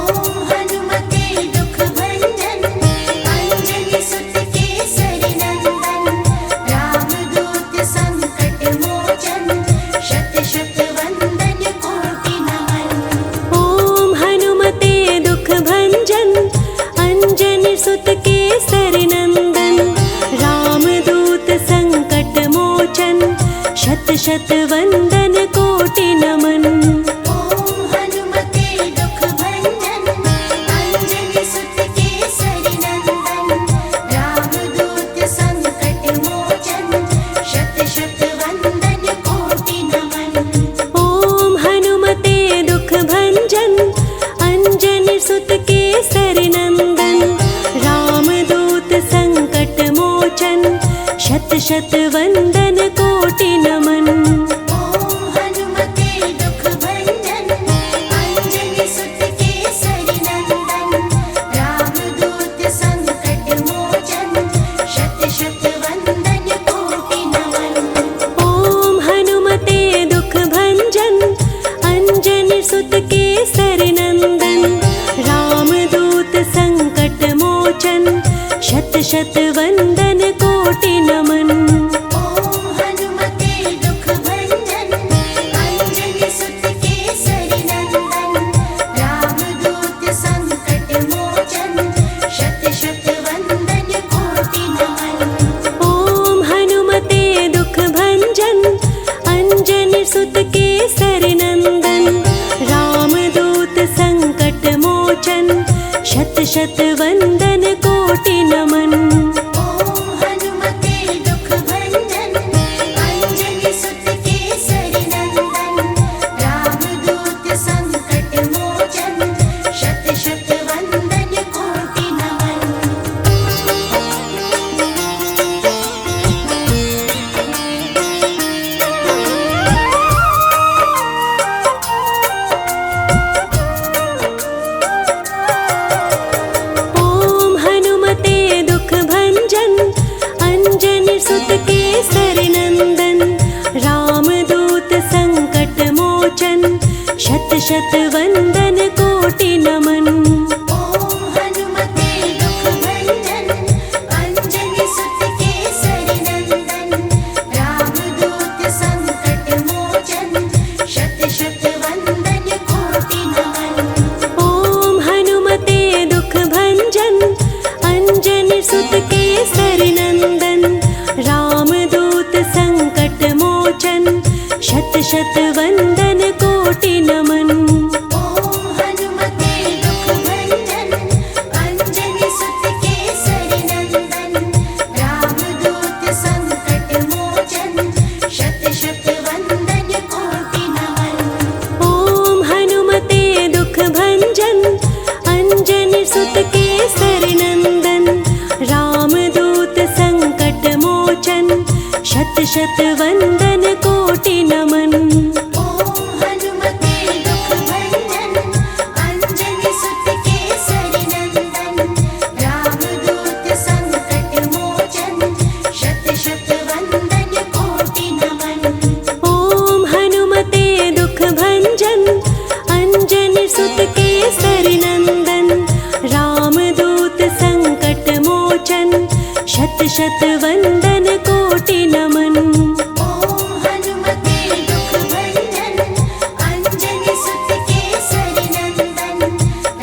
ओम हनुमते दुख भंजन अंजनी सुत केसरी नंदन रामदूत संकट मोचन शत शत वंदन कोटि नमन। ओम हनुमते दुख भंजन अंजनी सुत केसरी नंदन रामदूत संकट मोचन शत शत वंदन कोटि नमन। ओम हनुमते दुख भंजन अंजनी सुत केसरी नंदन रामदूत संकट मोचन शत शत वंदन कोटि नमन। ओम हनुमते दुख भंजन अंजनी सुत केसरी नंदन रामदूत संकट मोचन शत शत वंदन कोटि नमन। ओम हनुमते दुख भंजन अंजनी सुत केसरी नंदन रामदूत संकट मोचन शत शत वंदन कोटि नमन। ओम हनुमते दुख भंजन अंजनी सुत केसरी नंदन रामदूत संकट मोचन शत शत वंदन कोटि नमन। ओम हनुमते दुख भंजन अंजनी सुत केसरी नंदन रामदूत संकट मोचन शत शत वंदन कोटि नमन। ओम हनुमते दुख भंजन अंजनी सुत केसरी नंदन रामदूत संकट मोचन शत शत वंदन कोटि नमन। ओम हनुमते दुख सुत केसरी नंदन रामदूत संकट मोचन शत शत वंदन कोटि नमन। ओम हनुमते दुख भंजन अंजनी सुत केसरी नंदन रामदूत संकट मोचन शत शत वंदन कोटि नमन। ओम हनुमते दुख भंजन अंजनी सुत केसरी नंदन रामदूत संकट मोचन शत शत वंदन कोटि नमन। ओम हनुमते दुख भंजन अंजनी सुत केसरी नंदन रामदूत संकट मोचन शत शत वंदन कोटि नमन। ओम हनुमते दुख भंजन अंजनी सुत केसरी नंदन रामदूत संकट मोचन शत शत वंदन कोटि नमन। ओम हनुमते दुख भंजन अंजनी सुत केसरी नंदन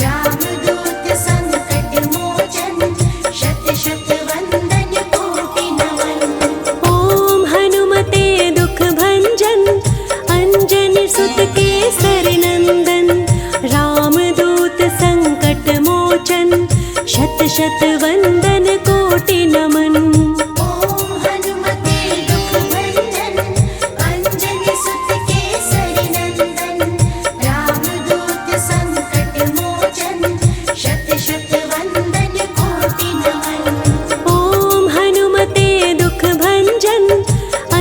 रामदूत संकट मोचन शत शत वंदन कोटि नमन। ओम हनुमते दुख भंजन अंजनी सुत केसरी नंदन रामदूत संकट मोचन शत शत वंदन कोटि नमन। ओम हनुमते दुख भंजन अंजनी सुत केसरी नंदन रामदूत संकट मोचन शत शत वंदन कोटि नमन। ओम हनुमते दुख भंजन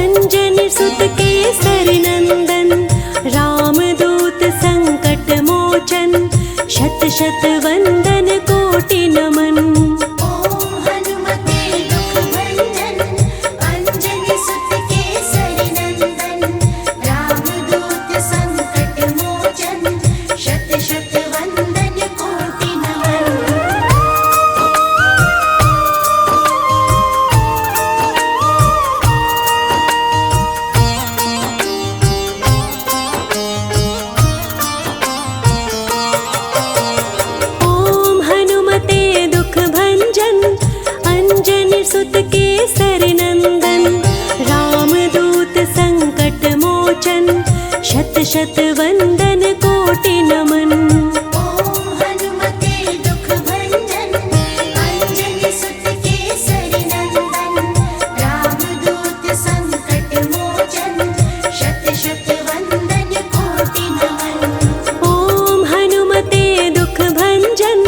अंजनी सुत केसरी नंदन रामदूत संकट मोचन शत शत वंदन कोटि नमन। ओम हनुमते दुख भंजन अंजनी सुत केसरी नंदन रामदूत संकट मोचन शत शत वंदन कोटि नमन। ओम हनुमते दुख भंजन अंजनी सुत केसरी नंदन रामदूत संकट मोचन शत शत वंदन कोटि नमन। ओम हनुमते दुख भंजन अंजनी सुत केसरी नंदन रामदूत संकट मोचन शत शत वंदन कोटि नमन। ओम हनुमते दुख भंजन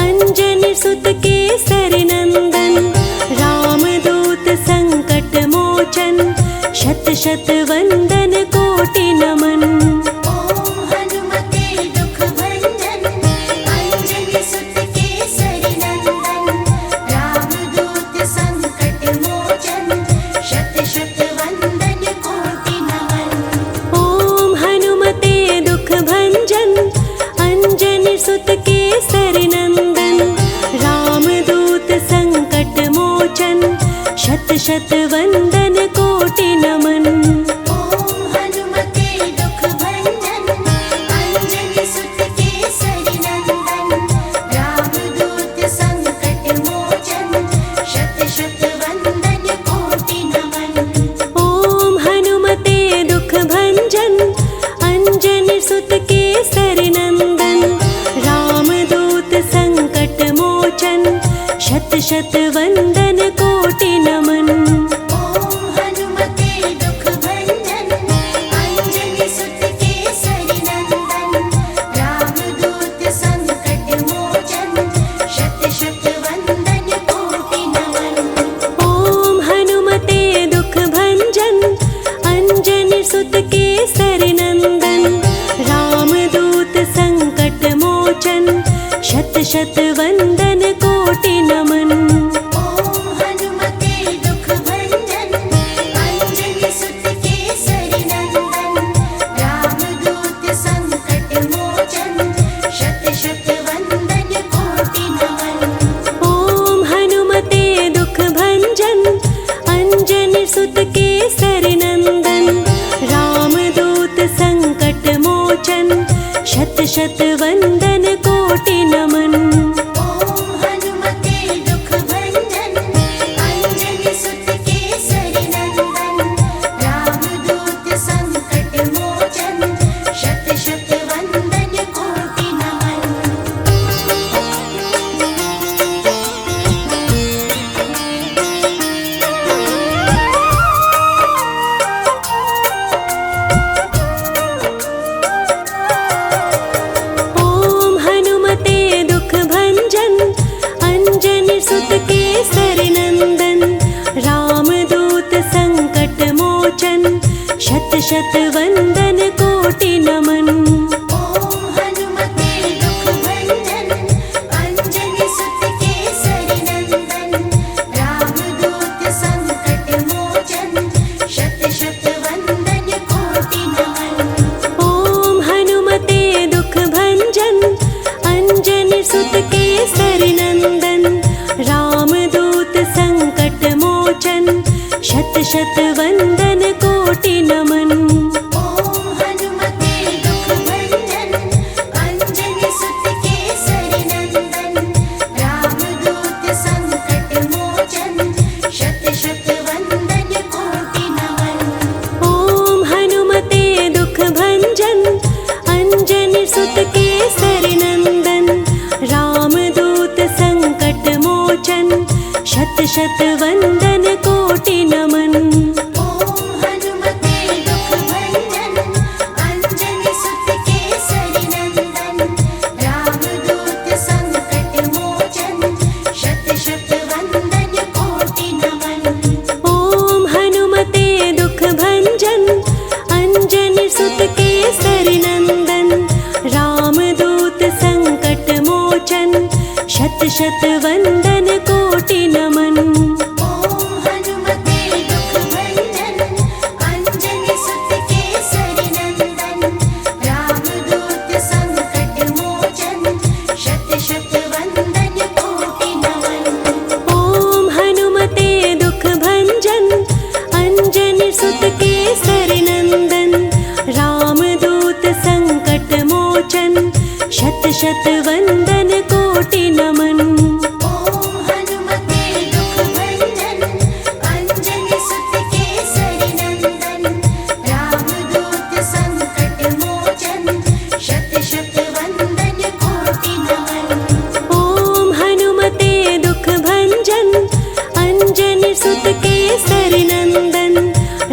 अंजनी सुत केसरी नंदन रामदूत संकट मोचन शत शत वंदन कोटि नमन। ओम हनुमते दुख भंजन अंजनी सुत केसरी नंदन रामदूत संकट मोचन शत शत वंदन कोटि नमन। ओम हनुमते दुख भंजन अंजनी सुत केसरी नंदन रामदूत संकट मोचन शत शत वंदन कोटि नमन। ओम हनुमते दुख भंजन अंजनी सुत केसरी नंदन रामदूत संकट मोचन शत शत वंदन कोटि नमन। ओम हनुमते दुख भंजन अंजनी सुत केसरी नंदन रामदूत संकट मोचन शत शत वंदन कोटि नमन। ओम हनुमते दुख भंजन अंजनी सुत केसरी नंदन रामदूत संकट मोचन शत शत वंदन कोटि नमन। ओम हनुमते दुख भंजन अंजनी सुत केसरी नंदन रामदूत संकट मोचन शत शत वंदन कोटि नमन। ओम हनुमते दुख भंजन शत वंदन कोटि नमन। ओम हनुमते दुख भंजन अंजनी सुत केसरी नंदन रामदूत संकट मोचन शत शत वंदन कोटि नमन। ओम हनुमते दुख भंजन अंजनी सुत केसरी नंदन रामदूत संकट मोचन शत शत वंदन कोटि नमन। ओम हनुमते दुख भंजन अंजनी सुत केसरी नंदन रामदूत संकट मोचन शत शत वंदन कोटि नमन। ओम हनुमते दुख भंजन अंजनी सुत केसरी नंदन रामदूत संकट मोचन शत शत वंदन कोटि नमन। ओम हनुमते दुख भंजन अंजनी सुत केसरी नंदन रामदूत संकट मोचन शत शत वंदन कोटि नमन। ओम हनुमते दुख भंजन अंजनी सुत केसरी नंदन रामदूत संकट मोचन शत शत वंदन कोटि नमन। ओम हनुमते दुख भंजन अंजनी सुत केसरी नंदन रामदूत संकट मोचन शत शत वंदन कोटि नमन। ओम हनुमते दुख भंजन अंजनी सुत केसरी नंदन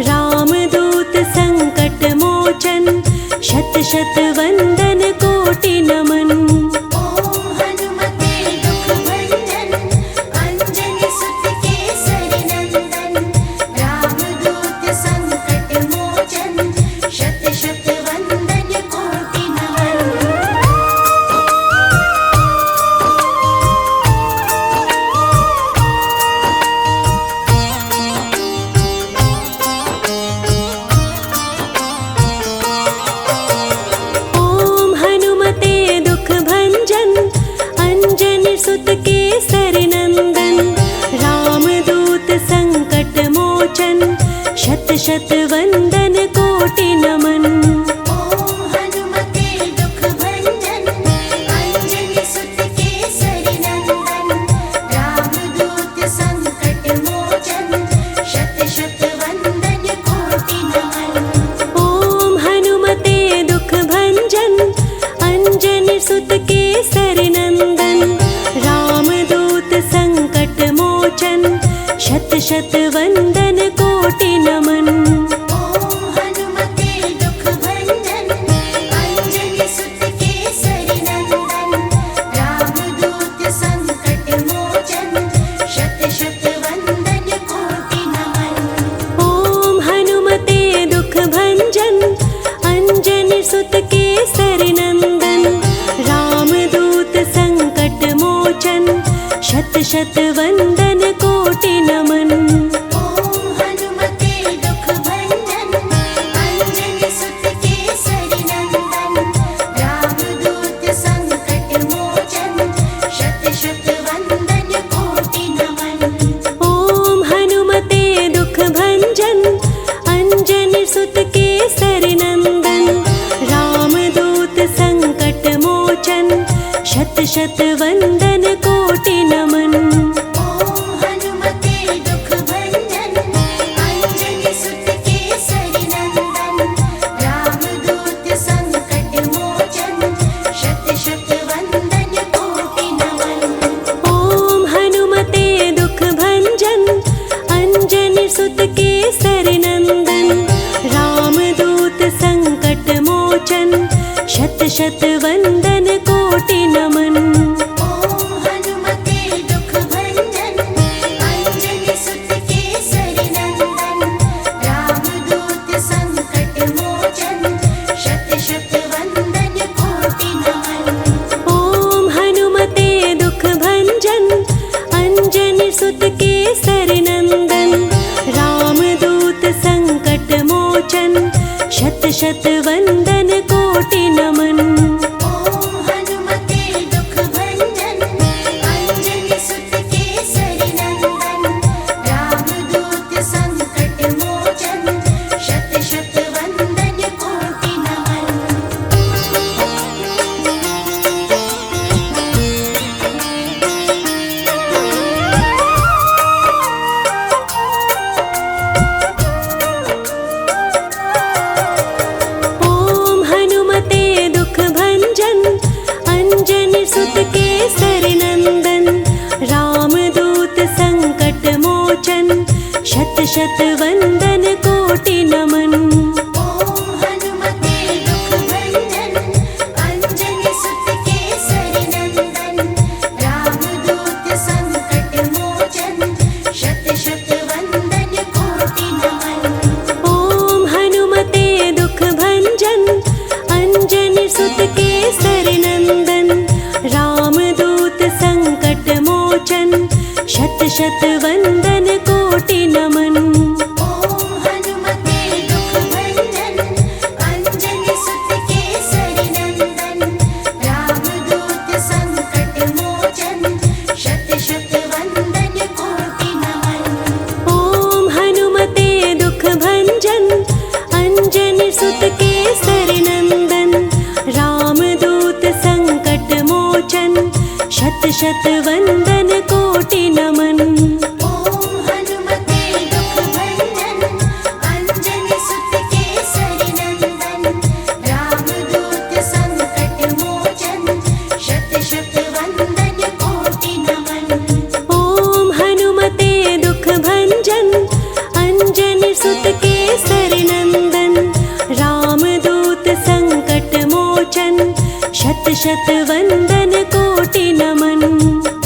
रामदूत संकट मोचन शत शत वंदन कोटि नमन। ओम हनुमते दुख भंजन अंजनी सुत केसरी नंदन रामदूत संकट मोचन शत शत वंदन कोटि नमन। ओम हनुमते दुख भंजन अंजनी सुत केसरी नंदन रामदूत संकट मोचन शत शत वंदन कोटि नमन। ओम हनुमते दुख भंजन अंजनी सुत केसरी नंदन रामदूत संकट मोचन शत शत वंदन कोटि नमन। ओम हनुमते दुख भंजन अंजनी सुत केसरी नंदन रामदूत संकट मोचन शत शत वंदन कोटि नमन। ओम हनुमते दुख भंजन अंजनी सुत केसरी नंदन रामदूत संकट मोचन शत शत वंदन कोटि नमन। ओम हनुमते दुख भंजन अंजनी सुत केसरी नंदन रामदूत संकट मोचन शत शत वंदन कोटि नमन। ओम हनुमते दुख भंजन अंजनी सुत केसरी नंदन रामदूत संकट मोचन शत शत वंदन कोटि नमन। ओम हनुमते दुख भंजन अंजनी सुत केसरी नंदन रामदूत संकट मोचन शत शत वंदन कोटि नमन। ओम हनुमते दुख भंजन अंजनी सुत केसरी नंदन रामदूत संकट मोचन शत शत वंदन कोटि नमन। ओम हनुमते दुख भंजन अंजनी सुत केसरी नंदन रामदूत संकट मोचन शत शत वंदन कोटि नमन। ओम हनुमते दुख भंजन अंजनी सुत केसरी नंदन रामदूत संकट मोचन शत शत वंदन कोटि नमन। ओम हनुमते दुख भंजन अंजनी सुत केसरी नंदन रामदूत संकट मोचन शत शत वंदन कोटि नमन। ओम हनुमते दुख भंजन अंजनी सुत केसरी नंदन रामदूत संकट शत वंदन कोटि नमन। ओम हनुमते दुख भंजन अंजनी सुत केसरी नंदन रामदूत संकट मोचन शत शत वंदन कोटि नमन। ओम हनुमते दुख भंजन अंजनी सुत केसरी नंदन रामदूत संकट मोचन शत शत वंदन कोटि नमन। ओम हनुमते दुख भंजन अंजनी सुत केसरी नंदन रामदूत संकट मोचन शत शत वंदन कोटि नमन। ओम हनुमते दुख भंजन अंजनी सुत केसरी नंदन रामदूत संकट मोचन शत शत वंदन कोटि नमन। ओम हनुमते दुख भंजन अंजनी सुत केसरी नंदन रामदूत संकट मोचन शत शत वंदन कोटि नमन। ओम हनुमते दुख भंजन अंजनी सुत केसरी नंदन रामदूत संकट मोचन शत शत वंदन कोटि नमन।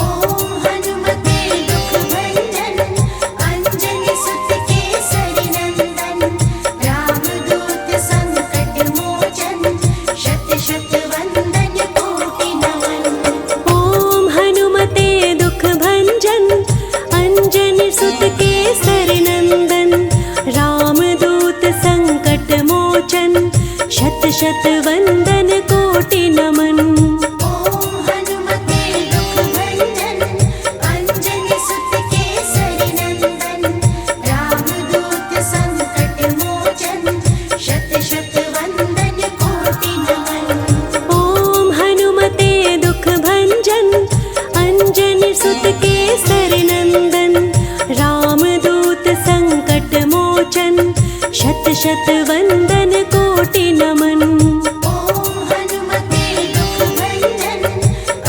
ओम हनुमते दुख भंजन अंजनी सुत केसरी नंदन रामदूत संकट मोचन शत शत वंदन कोटि नमन। ओम हनुमते दुख भंजन अंजनी सुत केसरी नंदन रामदूत संकट मोचन शत शत वंदन कोटि नमन। ओम हनुमते दुख भंजन अंजनी सुत केसरी नंदन रामदूत संकट मोचन शत शत वंदन कोटि नमन। ओम हनुमते दुख भंजन अंजनी सुत केसरी नंदन रामदूत संकट मोचन शत शत वंदन कोटि नमन। ओम हनुमते दुख भंजन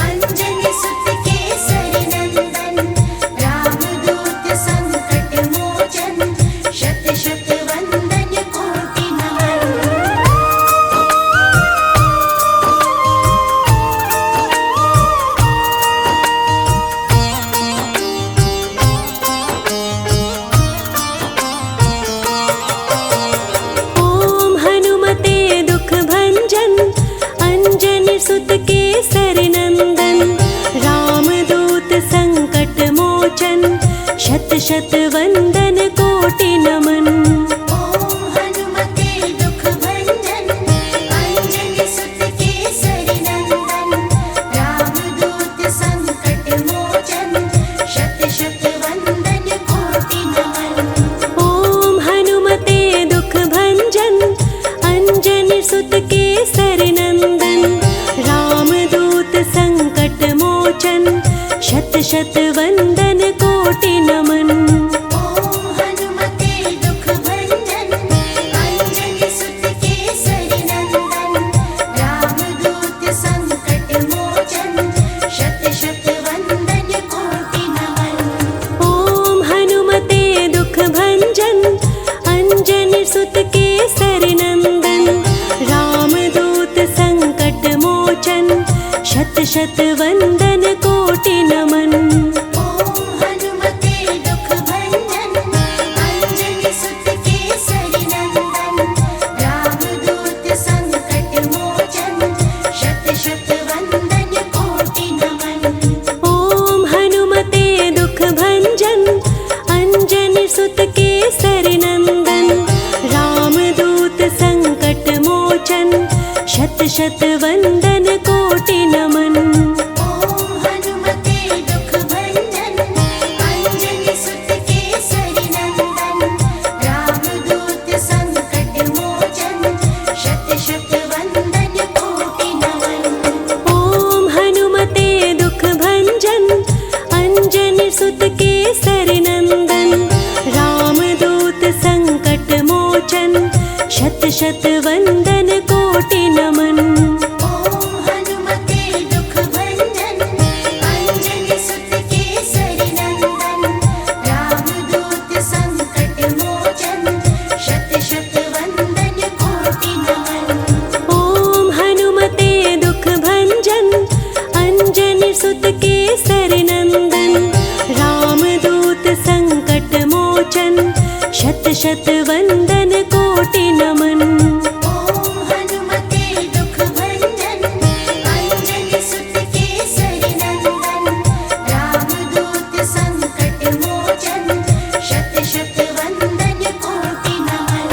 अंजनी सुत केसरी नंदन रामदूत संकट मोचन शत शत वंदन कोटि नमन। ओम हनुमते दुख भंजन अंजनी सुत केसरी नंदन रामदूत संकट मोचन शत शत वंदन कोटि नमन। ओम हनुमते दुख भंजन अंजनी सुत केसरी नंदन रामदूत संकट मोचन शत शत वंदन कोटि नमन। ओम हनुमते दुख भंजन अंजनी सुत केसरी नंदन रामदूत संकट मोचन शत शत वंदन कोटि नमन। ओम हनुमते दुख भंजन अंजनी सुत केसरी नंदन रामदूत संकट मोचन शत शत वंदन कोटि नमन। ओम हनुमते दुख भंजन अंजनी सुत केसरी नंदन रामदूत संकट मोचन शत शत वंदन कोटि नमन। ओम हनुमते दुख भंजन अंजनी सुत केसरी नंदन रामदूत संकट मोचन शत शत वंदन कोटि नमन। ओम हनुमते दुख भंजन अंजनी सुत केसरी नंदन रामदूत संकट मोचन शत शत वंदन कोटि नमन। ओम हनुमते दुख भंजन अंजनी सुत केसरी नंदन रामदूत संकट मोचन शत शत वंदन कोटि नमन। ओम हनुमते दुख भंजन अंजनी सुत केसरी नंदन रामदूत संकट मोचन शत शत वंदन कोटि नमन। ओम हनुमते दुख भंजन अंजनी सुत केसरी नंदन रामदूत संकट शत वंदन कोटि नमन। ओम हनुमते दुख भंजन अंजनी सुत केसरी नंदन रामदूत संकट मोचन शत शत वंदन कोटि नमन।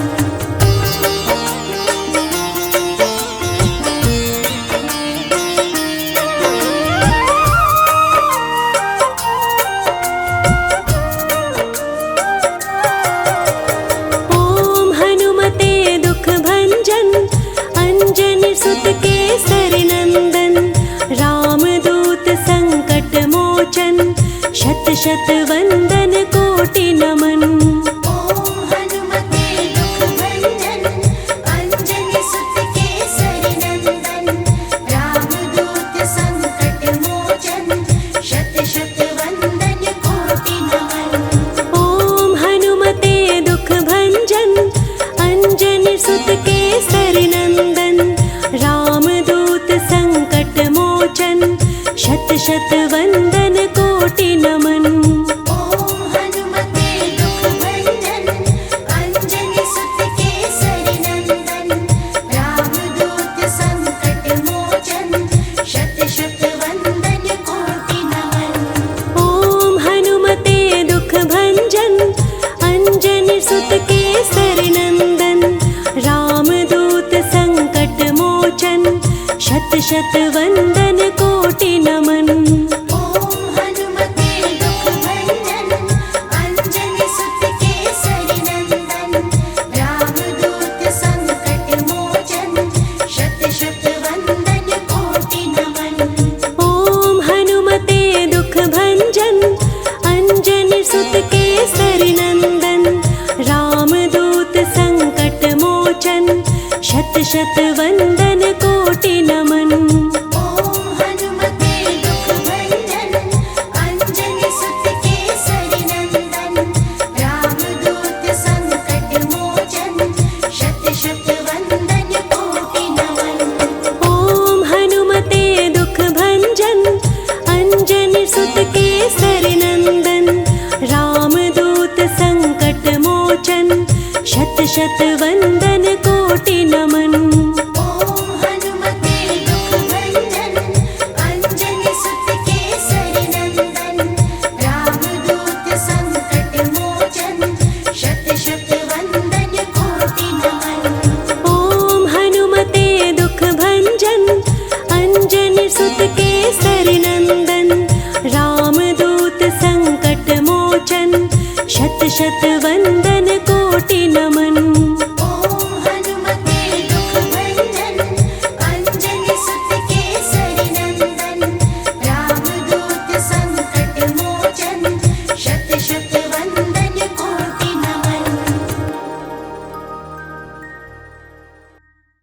ओम हनुमते दुख भंजन अंजनी सुत केसरी नंदन रामदूत संकट मोचन शत शत वंदन कोटि नमन। ओम हनुमते दुख भंजन अंजनी सुत केसरी नंदन रामदूत संकट मोचन शत शत वंदन कोटि नमन। ओम हनुमते दुख भंजन अंजनी सुत केसरी नंदन रामदूत संकट मोचन शत शत वंदन कोटि नमन। ओम हनुमते दुख भंजन अंजनी सुत केसरी नंदन रामदूत संकट मोचन शत शत वंदन कोटि नमन। ओम हनुमते दुख भंजन अंजनी सुत केसरी नंदन रामदूत संकट मोचन शत शत वंदन कोटि नमन। ओम हनुमते दुख भंजन अंजनी सुत केसरी नंदन रामदूत संकट मोचन शत शत वंदन कोटि नमन। ओम हनुमते दुख भंजन अंजनी सुत केसरी नंदन रामदूत संकट मोचन शत शत वंदन कोटि नमन। ओम हनुमते दुख भंजन अंजनी सुत केसरी नंदन रामदूत संकट मोचन शत शत वंदन कोटि नमन। ओम हनुमते दुख भंजन अंजनी सुत केसरी नंदन रामदूत संकट मोचन शत शत वंदन कोटि नमन। ओम हनुमते दुख भंजन अंजनी सुत केसरी नंदन रामदूत संकट मोचन शत शत वंदन कोटि नमन। ओम हनुमते दुख भंजन अंजनी सुत केसरी नंदन रामदूत संकट मोचन शत शत वंदन कोटि नमन। ओम हनुमते दुख भंजन अंजनी सुत केसरी नंदन रामदूत संकट मोचन शत शत वंदन कोटि नमन। ओम हनुमते दुख भंजन अंजनी सुत केसरी नंदन